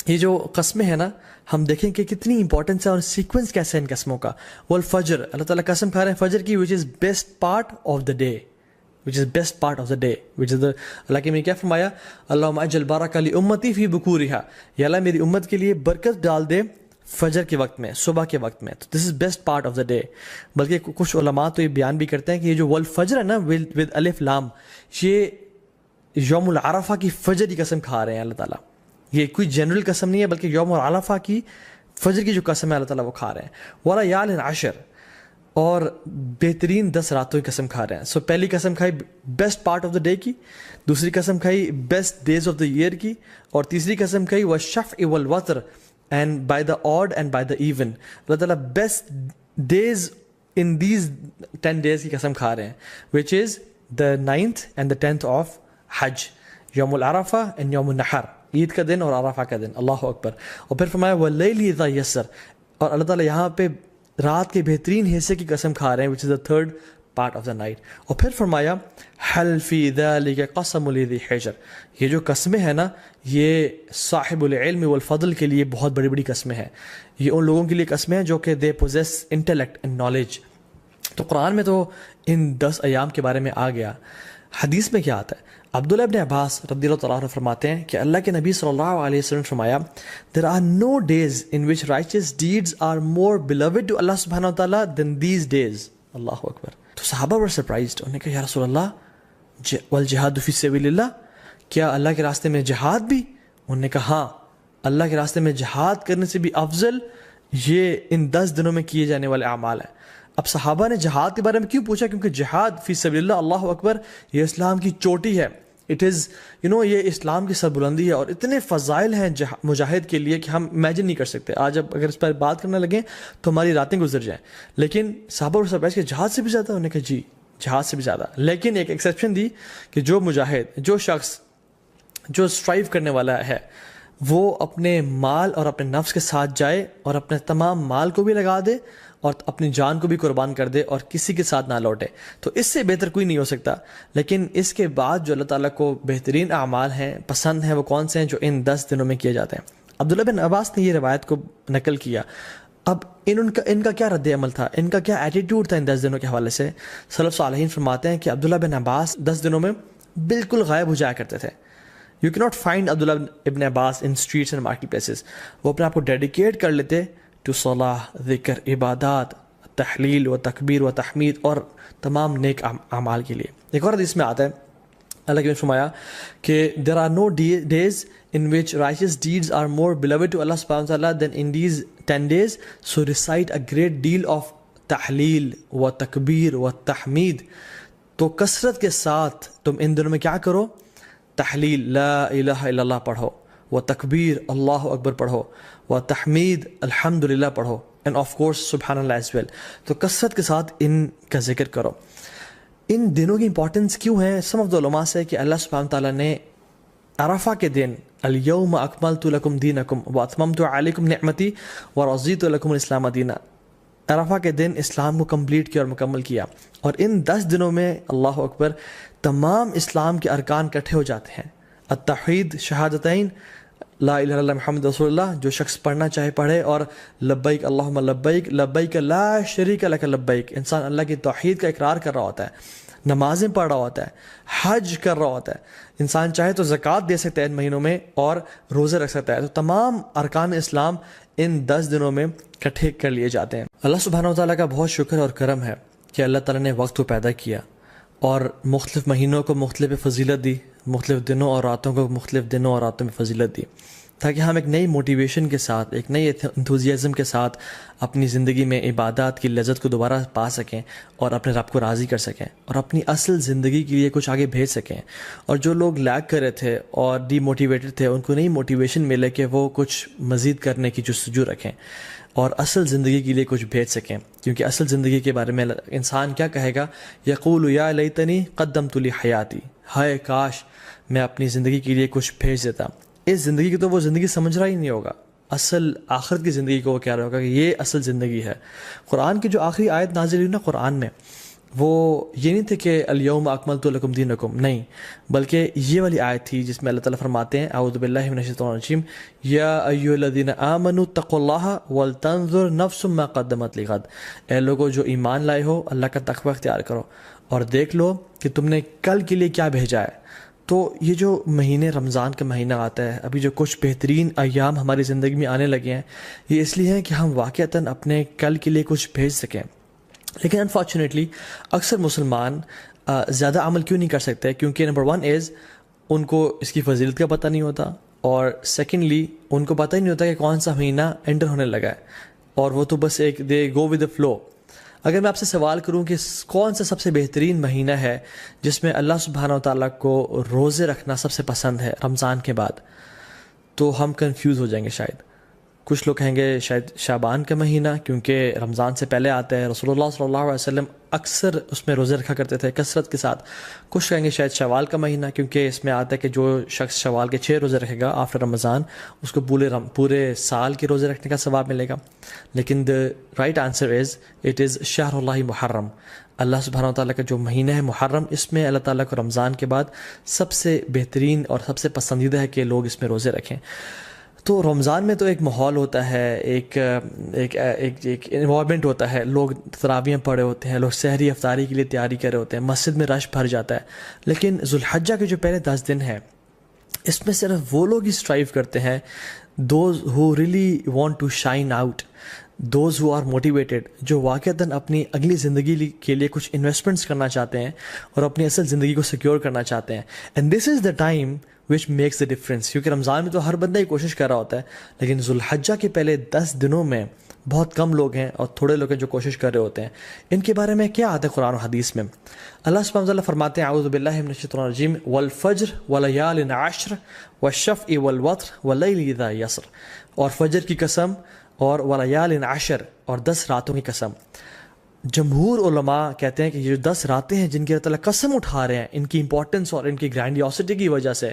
یہ جو قسمیں ہیں نا، ہم دیکھیں کہ کتنی امپورٹنس ہے اور سیکوینس کیسے ہے ان قسموں کا. والفجر، اللہ تعالیٰ قسم کھا رہے ہیں فجر کی، which is best part of the day، which is best part of the day، which is the اللہ کے میں کیا فرمایا؟ اللہم اجل بارک لامتی فی بکورہا، یا اللہ میری امت کے لیے برکت ڈال دے فجر کے وقت میں، صبح کے وقت میں. تو this is best part of the day. بلکہ کچھ علماء تو یہ بیان بھی کرتے ہیں کہ یہ جو والفجر ہے نا ود الف لام، یہ یوم العرفہ کی فجر کی قسم کھا رہے ہیں اللہ تعالیٰ. یہ کوئی جنرل قسم نہیں ہے، بلکہ یوم العرفہ کی فجر کی جو قسم ہے اللہ تعالیٰ وہ کھا رہے ہیں. ولیال عشر، اور بہترین 10 راتوں کی قسم کھا رہے ہیں. سو پہلی قسم کھائی best part of the day کی، دوسری قسم کھائی best days of the year کی، اور تیسری قسم کھائی والشفع والوتر and by the odd and by the even. اللہ تعالیٰ best days in these 10 days کی قسم کھا رہے ہیں، which is the 9th and the 10th of حج، یوم العرفہ and یوم النحر، عید کا دن اور عرفہ کا دن. اللہ اکبر. اور پھر فرمایا واللیل اذا یسر، اور اللہ تعالیٰ یہاں پہ رات کے بہترین حصے کی قسم کھا رہے ہیں، which is the 3rd part of the night. اور پھر فرمایا حل فی ذلک قسم لذی حجر، یہ جو قسمیں ہیں نا، یہ صاحب العلم والفضل کے لیے بہت بڑی بڑی قسمیں ہیں. یہ ان لوگوں کے لیے قسمیں ہیں جو کہ they possess intellect and knowledge. تو قرآن میں تو ان 10 ایام کے بارے میں آ گیا. حدیث میں کیا آتا ہے؟ عبداللہ ابن عباس رضی اللہ تعالیٰ عنہ فرماتے ہیں کہ اللہ کے نبی صلی اللہ علیہ وسلم فرمایا there are no days in which righteous deeds are more beloved to Allah subhanahu wa ta'ala than these days. اللہ اکبر. تو صحابہ were surprised. انہوں نے کہا یا رسول اللہ والجہاد فی سبیل اللہ، کیا اللہ کے راستے میں جہاد بھی؟ انہوں نے کہا ہاں، اللہ کے راستے میں جہاد کرنے سے بھی افضل یہ ان 10 دنوں میں کیے جانے والے اعمال ہیں. اب صحابہ نے جہاد کے بارے میں کیوں پوچھا؟ کیونکہ جہاد فی سبیل اللہ، اللہ اکبر، یہ اسلام کی چوٹی ہے. اٹ از یہ اسلام کی سربلندی ہے، اور اتنے فضائل ہیں مجاہد کے لیے کہ ہم امیجن نہیں کر سکتے. آج اب اگر اس پر بات کرنے لگیں تو ہماری راتیں گزر جائیں. لیکن صحابہ اور سرپرائز کہ جہاد سے بھی زیادہ؟ انہوں نے کہا جی جہاد سے بھی زیادہ. لیکن ایک ایکسیپشن دی کہ جو مجاہد، جو شخص جو اسٹرائیو کرنے والا ہے، وہ اپنے مال اور اپنے نفس کے ساتھ جائے اور اپنے تمام مال کو بھی لگا دے اور اپنی جان کو بھی قربان کر دے اور کسی کے ساتھ نہ لوٹے، تو اس سے بہتر کوئی نہیں ہو سکتا۔ لیکن اس کے بعد جو اللہ تعالیٰ کو بہترین اعمال ہیں، پسند ہیں، وہ کون سے ہیں؟ جو ان 10 دنوں میں کیے جاتے ہیں۔ عبداللہ بن عباس نے یہ روایت کو نقل کیا۔ اب ان کا کیا رد عمل تھا، ان کا کیا ایٹیٹیوڈ تھا ان 10 دنوں کے حوالے سے؟ سلف صالحین فرماتے ہیں کہ عبداللہ بن عباس 10 دنوں میں بالکل غائب ہو جایا کرتے تھے۔ یو کی ناٹ فائنڈ عبداللہ ابن عباس ان اسٹریٹس اینڈ مارکیٹ پلیسز۔ وہ اپنے آپ کو ڈیڈیکیٹ کر لیتے ٹو صلاح، ذکر، عبادات، تحلیل و تکبیر و تحمید اور تمام نیک اعمال کے لیے۔ ایک اور حدیث میں آتا ہے، اللہ کے فرمایا کہ there are no days in which righteous deeds are more beloved to Allah subhanahu wa ta'ala than in these 10 days, so recite a great deal of تحلیل و تکبیر و تحمید۔ تو کثرت کے ساتھ تم ان دنوں میں کیا کرو؟ تحلیل لا الہ الا اللہ پڑھو، و تکبیر اللہ اکبر پڑھو، و تحمید الحمدللہ پڑھو، اینڈ آف کورس سبحان اللہ ایز ویل۔ تو کثرت کے ساتھ ان کا ذکر کرو۔ ان دنوں کی امپورٹنس کیوں ہے؟ سم آف دی علماء سے کہ اللہ سبحانہ تعالیٰ نے عرفہ کے دن الیوم اکملت لکم دینکم واتممت علیکم نعمتی ورضیت لکم الاسلام دینا، عرفہ کے دن اسلام کو کمپلیٹ کیا اور مکمل کیا۔ اور ان 10 دنوں میں اللہ اکبر تمام اسلام کے ارکان اکٹھے ہو جاتے ہیں۔ التوحید، شہادتین، لا الہ الا اللہ محمد رسول اللہ، جو شخص پڑھنا چاہے پڑھے، اور لبیک اللہم لبیک لبیک لا شریک لک لبیک، انسان اللہ کی توحید کا اقرار کر رہا ہوتا ہے، نمازیں پڑھ رہا ہوتا ہے، حج کر رہا ہوتا ہے، انسان چاہے تو زکوٰۃ دے سکتا ہے ان مہینوں میں اور روزے رکھ سکتا ہے۔ تو تمام ارکان اسلام ان 10 دنوں میں اکٹھے کر لیے جاتے ہیں۔ اللہ سبحانہ و تعالیٰ کا بہت شکر اور کرم ہے کہ اللہ تعالیٰ نے وقت کو پیدا کیا اور مختلف مہینوں کو مختلف فضیلت دی، مختلف دنوں اور راتوں کو مختلف دنوں اور راتوں میں فضیلت دی، تاکہ ہم ایک نئی موٹیویشن کے ساتھ، ایک نئی انتھوزیازم کے ساتھ اپنی زندگی میں عبادات کی لذت کو دوبارہ پا سکیں اور اپنے رب کو راضی کر سکیں اور اپنی اصل زندگی کے لیے کچھ آگے بھیج سکیں۔ اور جو لوگ لیگ کر رہے تھے اور ڈی موٹیویٹڈ تھے، ان کو نئی موٹیویشن ملے کہ وہ کچھ مزید کرنے کی جستجو رکھیں اور اصل زندگی کے لیے کچھ بھیج سکیں، کیونکہ اصل زندگی کے بارے میں انسان کیا کہے گا؟ یقول یا لیتنی قدمت لی حیاتی، ہائے کاش میں اپنی زندگی کے لیے کچھ بھیج دیتا۔ اس زندگی کی تو وہ زندگی سمجھ رہا ہی نہیں ہوگا، اصل آخرت کی زندگی کو وہ کہہ رہا ہوگا کہ یہ اصل زندگی ہے۔ قرآن کی جو آخری آیت نازل ہوئی نا قرآن میں، وہ یہ نہیں تھے کہ الیوم اکملت لکم دینکم، نہیں، بلکہ یہ والی آیت تھی جس میں اللہ تعالیٰ فرماتے ہیں اعوذ باللہ من الشیطان الرجیم، یا ایھا الذین آمنوا اتقوا اللہ ولتنظر نفس ما قدمت لغد، اے لوگوں جو ایمان لائے ہو اللہ کا تقوی اختیار کرو اور دیکھ لو کہ تم نے کل کے لیے کیا بھیجا ہے۔ تو یہ جو مہینے رمضان کا مہینہ آتا ہے، ابھی جو کچھ بہترین ایام ہماری زندگی میں آنے لگے ہیں، یہ اس لیے ہیں کہ ہم واقعتاً اپنے کل کے لیے کچھ بھیج سکیں۔ لیکن انفارچونیٹلی اکثر مسلمان زیادہ عمل کیوں نہیں کر سکتے؟ کیونکہ نمبر 1 از ان کو اس کی فضیلت کا پتہ نہیں ہوتا، اور سیکنڈلی ان کو پتہ ہی نہیں ہوتا کہ کون سا مہینہ انٹر ہونے لگا ہے، اور وہ تو بس ایک دے گو ود دا فلو۔ اگر میں آپ سے سوال کروں کہ کون سا سب سے بہترین مہینہ ہے جس میں اللہ سبحانہ و تعالیٰ کو روزے رکھنا سب سے پسند ہے رمضان کے بعد، تو ہم کنفیوز ہو جائیں گے شاید۔ کچھ لوگ کہیں گے شاید شعبان کا مہینہ، کیونکہ رمضان سے پہلے آتا ہے، رسول اللہ صلی اللہ علیہ وسلم اکثر اس میں روزے رکھا کرتے تھے کثرت کے ساتھ۔ کچھ کہیں گے شاید شوال کا مہینہ، کیونکہ اس میں آتا ہے کہ جو شخص شوال کے 6 روزے رکھے گا آفٹر رمضان، اس کو پورے سال کے روزے رکھنے کا ثواب ملے گا۔ لیکن the right answer is it is شہر اللہ محرم، اللہ سبحانہ وتعالیٰ کا جو مہینہ ہے محرم، اس میں اللہ تعالیٰ کو رمضان کے بعد سب سے بہترین اور سب سے پسندیدہ ہے کہ لوگ اس میں روزے رکھیں۔ تو رمضان میں تو ایک ماحول ہوتا ہے، ایک انوائرمنٹ ہوتا ہے، لوگ تراویح پڑھے ہوتے ہیں، لوگ سحری افطاری کے لیے تیاری کر رہے ہوتے ہیں، مسجد میں رش بھر جاتا ہے۔ لیکن ذوالحجہ کے جو پہلے 10 دن ہیں، اس میں صرف وہ لوگ ہی اسٹرائیو کرتے ہیں، those who really want to shine out, those who are motivated, جو واقعتاً اپنی اگلی زندگی کے لیے کچھ انویسٹمنٹس کرنا چاہتے ہیں اور اپنی اصل زندگی کو سیکیور کرنا چاہتے ہیں۔ And this is the time which makes the difference, کیونکہ رمضان میں تو ہر بندہ ہی کوشش کر رہا ہوتا ہے، لیکن ذوالحجہ کے پہلے 10 دنوں میں بہت کم لوگ ہیں اور تھوڑے لوگ ہیں جو کوشش کر رہے ہوتے ہیں۔ ان کے بارے میں کیا آتا ہے قرآن و حدیث میں؟ اللہ سبحانہ وتعالیٰ فرماتے ہیں اعوذ باللہ من الشیطان الرجیم والفجر ولیال عشر والشفع والوتر واللیل اذا یسر، اور فجر کی قسم اور ولیال عشر، اور 10 راتوں کی قسم۔ جمہور علماء کہتے ہیں کہ یہ جو 10 راتیں ہیں جن کی اللہ تعالیٰ قسم اٹھا رہے ہیں ان کی امپورٹنس اور ان کی گرینڈیوسٹی کی وجہ سے،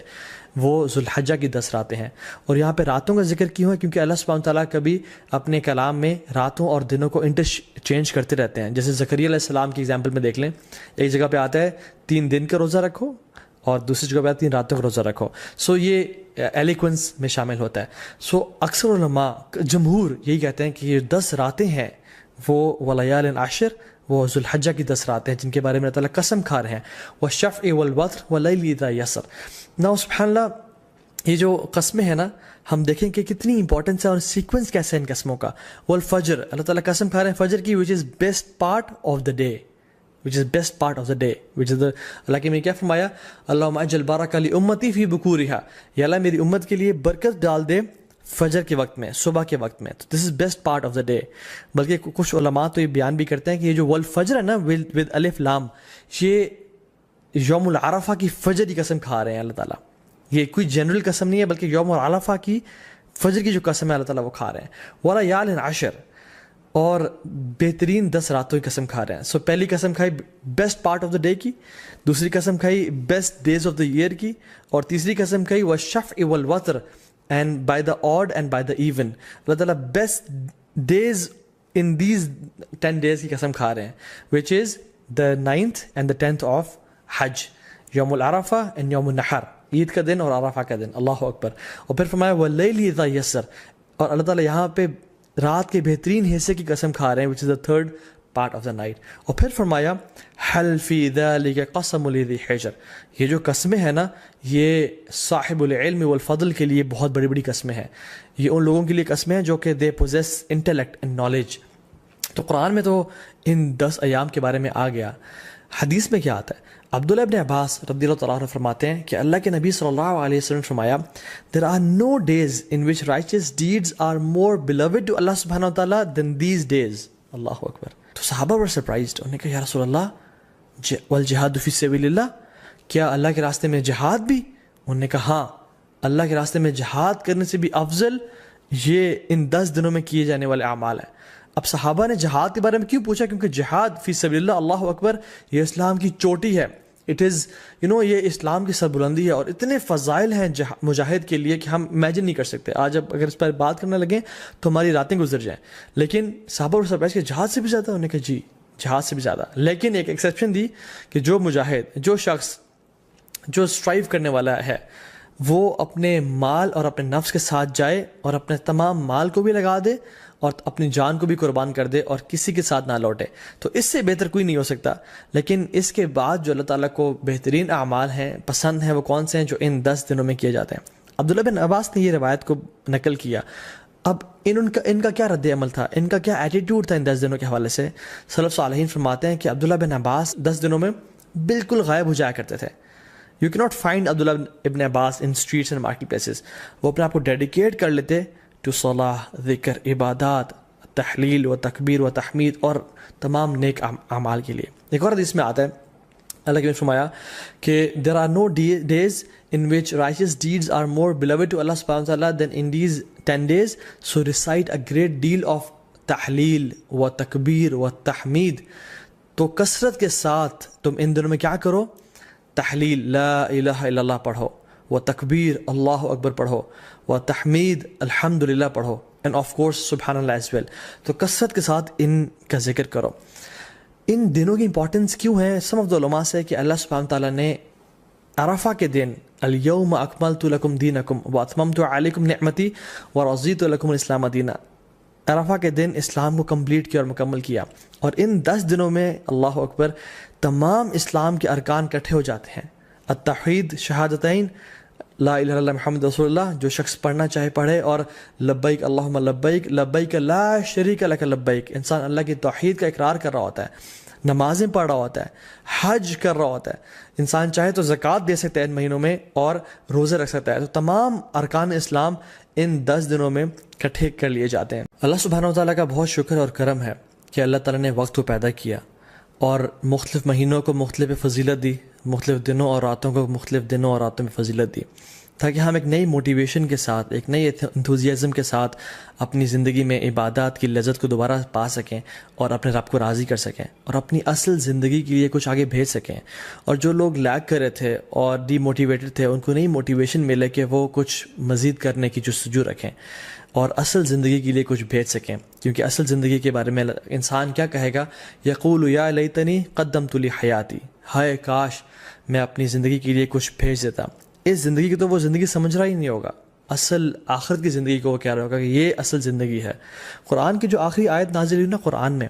وہ ذوالحجہ کی 10 راتیں ہیں۔ اور یہاں پہ راتوں کا ذکر کیوں ہے؟ کیونکہ اللہ سبحانہ تعالیٰ کبھی اپنے کلام میں راتوں اور دنوں کو انٹرچینج کرتے رہتے ہیں۔ جیسے زکریا علیہ السلام کی ایگزامپل میں دیکھ لیں، ایک جگہ پہ آتا ہے 3 دن کا روزہ رکھو اور دوسری جگہ پہ آتا ہے 3 راتوں کا روزہ رکھو۔ سو یہ ایلیکوینس میں شامل ہوتا ہے۔ سو اکثر علماء جمہور یہی کہتے ہیں کہ یہ 10 راتیں ہیں وہ ولیال عشر، وہ ذوالحجہ کی 10 راتیں ہیں جن کے بارے میں اللہ تعالیٰ قسم کھا رہے ہیں، والشفع والوتر واللیل اذا یسر۔ نا سبحان اللہ، یہ جو قسمیں ہیں نا، ہم دیکھیں کہ کتنی امپورٹنس ہے اور سیکوینس کیسے ہے ان قسموں کا۔ والفجر، اللہ تعالیٰ قسم کھا رہے ہیں فجر کی، which is best part of the day، which is best part of the day، which is the، اللہ کے میں کیا فرمایا، اللہم اجل بارک لامتی فی بکورہا، یا اللہ میری امت کے لیے برکت ڈال دے فجر کے وقت میں، صبح کے وقت میں، تو this is best part of the day. بلکہ کچھ علماء تو یہ بیان بھی کرتے ہیں کہ یہ جو والفجر ہے نا ود الف لام، یہ یوم العرفہ کی فجر کی قسم کھا رہے ہیں اللہ تعالیٰ۔ یہ کوئی جنرل قسم نہیں ہے بلکہ یوم العرفہ کی فجر کی جو قسم ہے اللہ تعالیٰ وہ کھا رہے ہیں۔ ولیال عشر، اور بہترین 10 راتوں کی قسم کھا رہے ہیں۔ سو پہلی قسم کھائی best part of the day کی، دوسری قسم کھائی best days of the year کی، اور تیسری قسم کھائی والشفع والوتر and by the odd and by the even۔ اللہ تعالیٰ best days in these 10 days کی قسم کھا رہے ہیں، which is the 9th and the 10th of حج، یوم العرفہ and یوم النحر، عید کا دن اور عرفہ کا دن، اللہ اکبر۔ اور پھر فرمایا واللیل اذا یسر، اور اللہ تعالیٰ یہاں پہ رات کے بہترین حصے کی قسم کھا رہے ہیں، which is the 3rd part of the night۔ اور پھر فرمایا حل فی ذلک قسم لذی حجر، یہ جو قسمیں ہیں نا یہ صاحب العلم والفضل کے لیے بہت بڑی بڑی قسمیں ہیں، یہ ان لوگوں کے لیے قسمیں ہیں جو کہ they possess intellect and knowledge. تو قرآن میں تو ان 10 ایام کے بارے میں آ گیا، حدیث میں کیا آتا ہے؟ عبداللہ ابن عباس رضی اللہ تعالیٰ عنہ فرماتے ہیں کہ اللہ کے نبی صلی اللہ علیہ وسلم نے فرمایا there are no days in which righteous deeds are more beloved to Allah subhanahu wa ta'ala than these days۔ اللہ اکبر۔ تو صحابہ were surprised، انہوں نے کہا یا رسول اللہ والجہاد فی سبیل اللہ، کیا اللہ کے راستے میں جہاد بھی؟ انہوں نے کہا ہاں، اللہ کے راستے میں جہاد کرنے سے بھی افضل یہ ان 10 دنوں میں کیے جانے والے اعمال ہیں۔ اب صحابہ نے جہاد کے بارے میں کیوں پوچھا؟ کیونکہ جہاد فی سبیل اللہ، اللہ اکبر، یہ اسلام کی چوٹی ہے، اٹ از یہ اسلام کی سربلندی ہے، اور اتنے فضائل ہیں مجاہد کے لیے کہ ہم امیجن نہیں کر سکتے۔ آج اب اگر اس پر بات کرنے لگیں تو ہماری راتیں گزر جائیں، لیکن صحابہ اور سرپرائز کہ جہاد سے بھی زیادہ، انہوں نے کہا جی جہاد سے بھی زیادہ، لیکن ایک ایکسیپشن دی کہ جو مجاہد، جو شخص جو اسٹرائیو کرنے والا ہے، وہ اپنے مال اور اپنے نفس کے ساتھ جائے اور اپنے تمام مال کو بھی لگا دے اور اپنی جان کو بھی قربان کر دے اور کسی کے ساتھ نہ لوٹے، تو اس سے بہتر کوئی نہیں ہو سکتا۔ لیکن اس کے بعد جو اللہ تعالیٰ کو بہترین اعمال ہیں، پسند ہیں، وہ کون سے ہیں؟ جو ان 10 دنوں میں کیے جاتے ہیں۔ عبداللہ بن عباس نے یہ روایت کو نقل کیا۔ اب ان کا کیا رد عمل تھا، ان کا کیا ایٹیٹیوڈ تھا ان 10 دنوں کے حوالے سے؟ سلف صالحین فرماتے ہیں کہ عبداللہ بن عباس 10 دنوں میں بالکل غائب ہو جایا کرتے تھے۔ یو کی ناٹ فائنڈ عبداللہ ابن عباس ان اسٹریٹس اینڈ مارکیٹ پلیسز۔ وہ اپنے آپ کو ڈیڈیکیٹ کر لیتے ٹو صلاح، ذکر، عبادات، تحلیل و تکبیر و تحمید اور تمام نیک اعمال کے لیے۔ ایک اور حدیث میں آتا ہے، اللہ کے نے فرمایا کہ there are no days in which righteous deeds are more beloved to Allah subhanahu wa ta'ala than in these 10 days, so recite a great deal of تحلیل و تکبیر و تحمید۔ تو کثرت کے ساتھ تم ان دنوں میں کیا کرو؟ تحلیل لا الہ الا اللہ پڑھو، و تکبیر اللہ اکبر پڑھو، و تحمید الحمدللہ پڑھو، اینڈ آف کورس سبحان اللہ ایز ویل۔ تو کثرت کے ساتھ ان کا ذکر کرو۔ ان دنوں کی امپورٹنس کیوں ہے؟ سم آف دا علماء سے کہ اللہ سبحانہ تعالیٰ نے عرفہ کے دن الیوم اکملت لکم دینکم واتممت علیکم نعمتی ورضیت لکم الاسلام دینا، عرفہ کے دن اسلام کو کمپلیٹ کیا اور مکمل کیا۔ اور ان 10 دنوں میں اللہ اکبر تمام اسلام کے ارکان اکٹھے ہو جاتے ہیں۔ التوحید، شہادتین، لا الہ الا اللہ محمد رسول اللہ، جو شخص پڑھنا چاہے پڑھے، اور لبیک اللہم لبیک لبیک لا شریک لک لبیک، انسان اللہ کی توحید کا اقرار کر رہا ہوتا ہے، نمازیں پڑھ رہا ہوتا ہے، حج کر رہا ہوتا ہے، انسان چاہے تو زکوٰۃ دے سکتا ہے ان مہینوں میں اور روزے رکھ سکتا ہے۔ تو تمام ارکان اسلام ان 10 دنوں میں اکٹھے کر لیے جاتے ہیں۔ اللہ سبحانہ و تعالیٰ کا بہت شکر اور کرم ہے کہ اللہ تعالیٰ نے وقت کو پیدا کیا اور مختلف مہینوں کو مختلف فضیلت دی، مختلف دنوں اور راتوں کو مختلف دنوں اور راتوں میں فضیلت دی۔ تاکہ ہم ایک نئی موٹیویشن کے ساتھ، ایک نئی انتھوزیازم کے ساتھ اپنی زندگی میں عبادات کی لذت کو دوبارہ پا سکیں اور اپنے رب کو راضی کر سکیں اور اپنی اصل زندگی کے لیے کچھ آگے بھیج سکیں. اور جو لوگ لیگ کر رہے تھے اور ڈی موٹیویٹڈ تھے، ان کو نئی موٹیویشن ملے کہ وہ کچھ مزید کرنے کی جستجو رکھیں اور اصل زندگی کے لیے کچھ بھیج سکیں. کیونکہ اصل زندگی کے بارے میں انسان کیا کہے گا؟ یقول یا لیتنی قدمت لحیاتی، ہائے کاش میں اپنی زندگی کے لیے کچھ بھیج دیتا. اس زندگی کی تو وہ زندگی سمجھ رہا ہی نہیں ہوگا، اصل آخرت کی زندگی کو وہ کہہ رہا ہوگا کہ یہ اصل زندگی ہے. قرآن کی جو آخری آیت نازل ہوئی نا قرآن میں،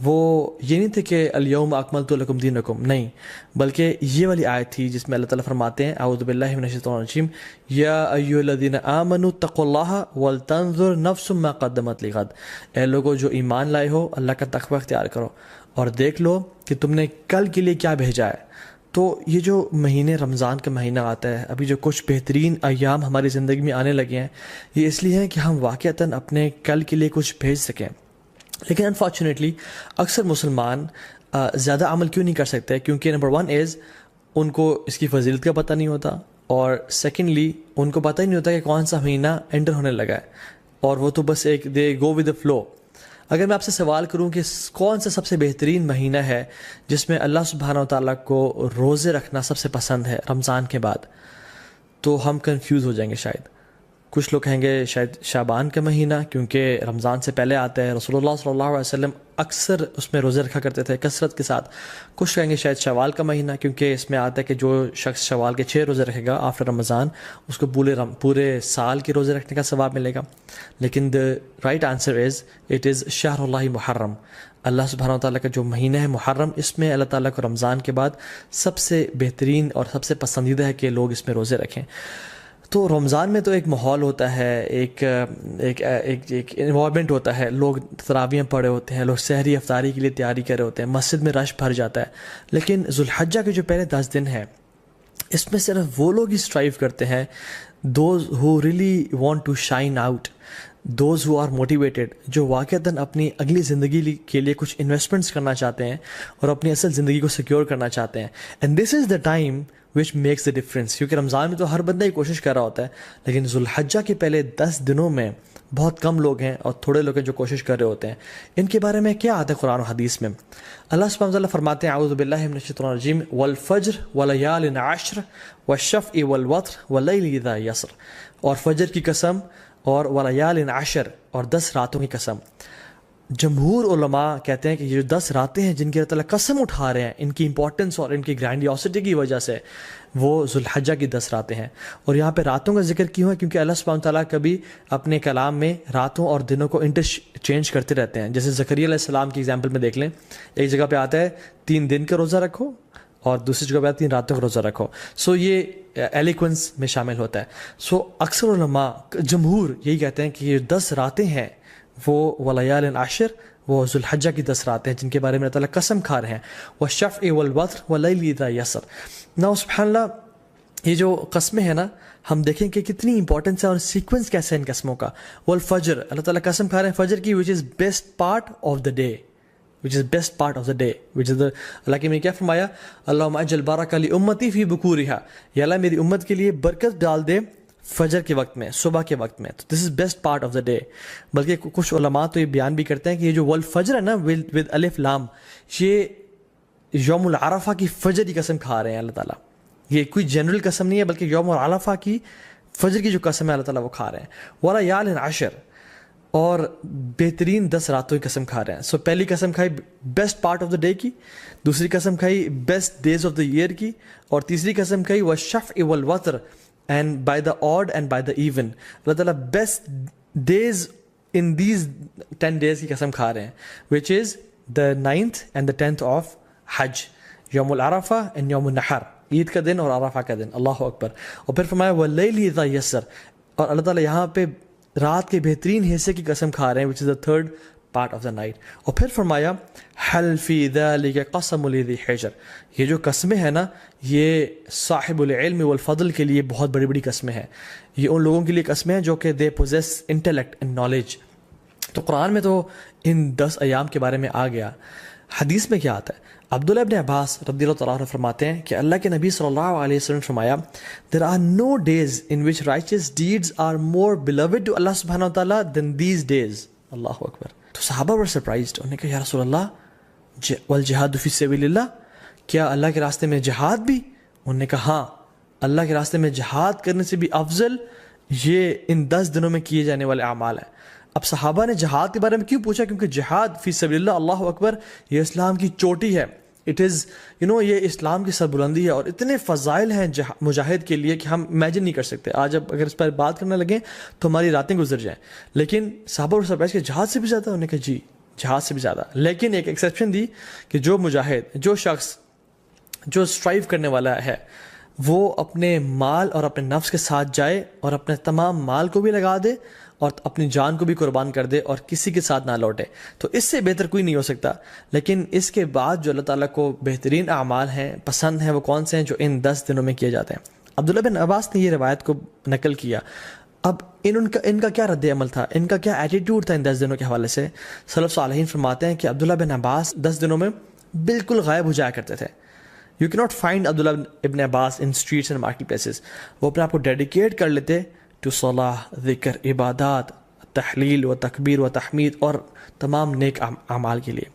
وہ یہ نہیں تھے کہ الیوم اکملت لکم دینکم، نہیں، بلکہ یہ والی آیت تھی جس میں اللہ تعالیٰ فرماتے ہیں اعوذ باللہ من الشیطان الرجیم یا ایھا الذین آمنوا اتقوا اللہ ولتنظر نفس ما قدمت لغد، اے لوگوں جو ایمان لائے ہو اللہ کا تقوی اختیار کرو اور دیکھ لو کہ تم نے کل کے لیے کیا بھیجا ہے. تو یہ جو مہینے رمضان کا مہینہ آتا ہے، ابھی جو کچھ بہترین ایام ہماری زندگی میں آنے لگے ہیں، یہ اس لیے ہیں کہ ہم واقعتاً اپنے کل کے لیے کچھ بھیج سکیں. لیکن انفارچونیٹلی اکثر مسلمان زیادہ عمل کیوں نہیں کر سکتے؟ کیونکہ نمبر 1 از ان کو اس کی فضیلت کا پتہ نہیں ہوتا، اور سیکنڈلی ان کو پتہ ہی نہیں ہوتا کہ کون سا مہینہ انٹر ہونے لگا ہے، اور وہ تو بس ایک دے گو ود دا فلو. اگر میں آپ سے سوال کروں کہ کون سا سب سے بہترین مہینہ ہے جس میں اللہ سبحانہ و تعالیٰ کو روزے رکھنا سب سے پسند ہے رمضان کے بعد، تو ہم کنفیوز ہو جائیں گے شاید. کچھ لوگ کہیں گے شاید شعبان کا مہینہ، کیونکہ رمضان سے پہلے آتا ہے، رسول اللہ صلی اللہ علیہ وسلم اکثر اس میں روزے رکھا کرتے تھے کثرت کے ساتھ. کچھ کہیں گے شاید شوال کا مہینہ، کیونکہ اس میں آتا ہے کہ جو شخص شوال کے 6 روزے رکھے گا آفٹر رمضان، اس کو پورے سال کے روزے رکھنے کا ثواب ملے گا. لیکن the right answer is it is شہر اللہ محرم. اللہ سبحانہ و تعالیٰ کا جو مہینہ ہے محرم، اس میں اللہ تعالیٰ کو رمضان کے بعد سب سے بہترین اور سب سے پسندیدہ ہے کہ لوگ اس میں روزے رکھیں. تو رمضان میں تو ایک ماحول ہوتا ہے، ایک انوائرمنٹ ہوتا ہے، لوگ تراویح پڑھے ہوتے ہیں، لوگ سحری افطاری کے لیے تیاری کر رہے ہوتے ہیں، مسجد میں رش بھر جاتا ہے. لیکن ذوالحجہ کے جو پہلے 10 دن ہیں، اس میں صرف وہ لوگ ہی اسٹرائیو کرتے ہیں، those who really want to shine out, those who are motivated, جو واقعتاً اپنی اگلی زندگی کے لیے کچھ انویسٹمنٹس کرنا چاہتے ہیں اور اپنی اصل زندگی کو سیکیور کرنا چاہتے ہیں. And this is the time which makes the difference. کیونکہ رمضان میں تو ہر بندہ ہی کوشش کر رہا ہوتا ہے، لیکن ذوالحجہ کے پہلے 10 دنوں میں بہت کم لوگ ہیں اور تھوڑے لوگ ہیں جو کوشش کر رہے ہوتے ہیں. ان کے بارے میں کیا آتا ہے قرآن و حدیث میں؟ اللہ سبحانہ وتعالی فرماتے ہیں اعوذ باللہ من الشیطان الرجیم والفجر ولیال عشر والشفع والوتر واللیل اذا یسر، اور فجر کی قسم اور ولیال عشر اور 10 راتوں کی قسم. جمہور علماء کہتے ہیں کہ یہ جو 10 راتیں ہیں جن کی اللہ تعالیٰ قسم اٹھا رہے ہیں، ان کی امپورٹنس اور ان کی گرینڈیوسٹی کی وجہ سے، وہ ذوالحجہ کی 10 راتیں ہیں. اور یہاں پہ راتوں کا ذکر کیوں ہے؟ کیونکہ اللہ سبحانہ تعالیٰ کبھی اپنے کلام میں راتوں اور دنوں کو انٹرچینج کرتے رہتے ہیں. جیسے زکریا علیہ السلام کی ایگزامپل میں دیکھ لیں، ایک جگہ پہ آتا ہے 3 دن کا روزہ رکھو اور دوسری جگہ پہ آتا ہے 3 راتوں کا روزہ رکھو. سو یہ ایلیکوینس میں شامل ہوتا ہے. سو اکثر علماء جمہور یہی کہتے ہیں کہ یہ 10 راتیں ہیں وہ ولیال عشر، وہ ذوالحجہ کی 10 راتیں ہیں جن کے بارے میں اللہ تعالیٰ قسم کھا رہے ہیں. والشفع والوتر واللیل اذا یسر. نا سبحان اللہ، یہ جو قسمیں ہیں نا، ہم دیکھیں کہ کتنی امپورٹنس ہے اور سیکوینس کیسے ہے ان قسموں کا. والفجر، اللہ تعالیٰ قسم کھا رہے ہیں فجر کی، which is best part of the day، which is best part of the day، which is the، اللہ کے میں کیا فرمایا؟ اللہم اجل بارک لامتی فی بکورہا، یا اللہ میری امت کے لیے برکت ڈال دے فجر کے وقت میں، صبح کے وقت میں. تو this is best part of the day. بلکہ کچھ علماء تو یہ بیان بھی کرتے ہیں کہ یہ جو والفجر ہے نا ود الف لام، یہ یوم العرفہ کی فجر کی قسم کھا رہے ہیں اللہ تعالیٰ. یہ کوئی جنرل قسم نہیں ہے، بلکہ یوم العرفہ کی فجر کی جو قسم ہے اللہ تعالیٰ وہ کھا رہے ہیں. ولیال عشر، اور بہترین 10 راتوں کی قسم کھا رہے ہیں. سو پہلی قسم کھائی best part of the day کی، دوسری قسم کھائی best days of the year کی، اور تیسری قسم کھائی والشفع والوتر and by the odd and by the even. اللہ تعالیٰ best days in these 10 days کی قسم کھا رہے ہیں، which is the 9th and the 10th of حج، یوم العرفہ and یوم النحر، عید کا دن اور عرفہ کا دن. اللہ اکبر. اور پھر فرمایا واللیل اذا یسر، اور اللہ تعالیٰ یہاں پہ رات کے بہترین حصے کی قسم کھا رہے ہیں، which is the 3rd part of the night. اور پھر فرمایا حل فی ذلک قسم لذی حجر. یہ جو قسمیں ہیں نا، یہ صاحب العلم والفضل کے لیے بہت بڑی بڑی قسمیں ہیں. یہ ان لوگوں کے لیے قسمیں ہیں جو کہ they possess intellect and knowledge. تو قرآن میں تو ان 10 ایام کے بارے میں آ گیا. حدیث میں کیا آتا ہے؟ عبداللہ ابن عباس رضی اللہ تعالیٰ عنہ فرماتے ہیں کہ اللہ کے نبی صلی اللہ علیہ وسلم نے فرمایا there are no days in which righteous deeds are more beloved to Allah subhanahu wa ta'ala than these days. اللہ اکبر. تو صحابہ were surprised. انہوں نے کہا یا رسول اللہ والجہاد فی سبیل اللہ، کیا اللہ کے راستے میں جہاد بھی؟ انہوں نے کہا ہاں، اللہ کے راستے میں جہاد کرنے سے بھی افضل یہ ان 10 دنوں میں کیے جانے والے اعمال ہیں. اب صحابہ نے جہاد کے بارے میں کیوں پوچھا؟ کیونکہ جہاد فی سبیل اللہ، اللہ اکبر، یہ اسلام کی چوٹی ہے. اٹ از یہ اسلام کی سربلندی ہے، اور اتنے فضائل ہیں مجاہد کے لیے کہ ہم امیجن نہیں کر سکتے. آج اب اگر اس پر بات کرنے لگیں تو ہماری راتیں گزر جائیں. لیکن صحابہ اور سرپرائز کے جہاد سے بھی زیادہ؟ انہوں نے کہا جی جہاد سے بھی زیادہ. لیکن ایک ایکسیپشن دی کہ جو مجاہد، جو شخص جو اسٹرائیو کرنے والا ہے، وہ اپنے مال اور اپنے نفس کے ساتھ جائے اور اپنے تمام مال کو بھی لگا دے اور اپنی جان کو بھی قربان کر دے اور کسی کے ساتھ نہ لوٹے، تو اس سے بہتر کوئی نہیں ہو سکتا. لیکن اس کے بعد جو اللہ تعالیٰ کو بہترین اعمال ہیں، پسند ہیں، وہ کون سے ہیں؟ جو ان 10 دنوں میں کیے جاتے ہیں. عبداللہ بن عباس نے یہ روایت کو نقل کیا. اب ان کا کیا رد عمل تھا، ان کا کیا ایٹیٹیوڈ تھا ان 10 دنوں کے حوالے سے؟ سلف صالحین فرماتے ہیں کہ عبداللہ بن عباس 10 دنوں میں بالکل غائب ہو جایا کرتے تھے. یو کی ناٹ فائنڈ عبداللہ ابن عباس ان اسٹریٹس اینڈ مارکیٹ پلیسز. وہ اپنے آپ کو ڈیڈیکیٹ کر لیتے ٹو صلاح، ذکر، عبادات، تحلیل و تکبیر و تحمید اور تمام نیک اعمال کے لیے.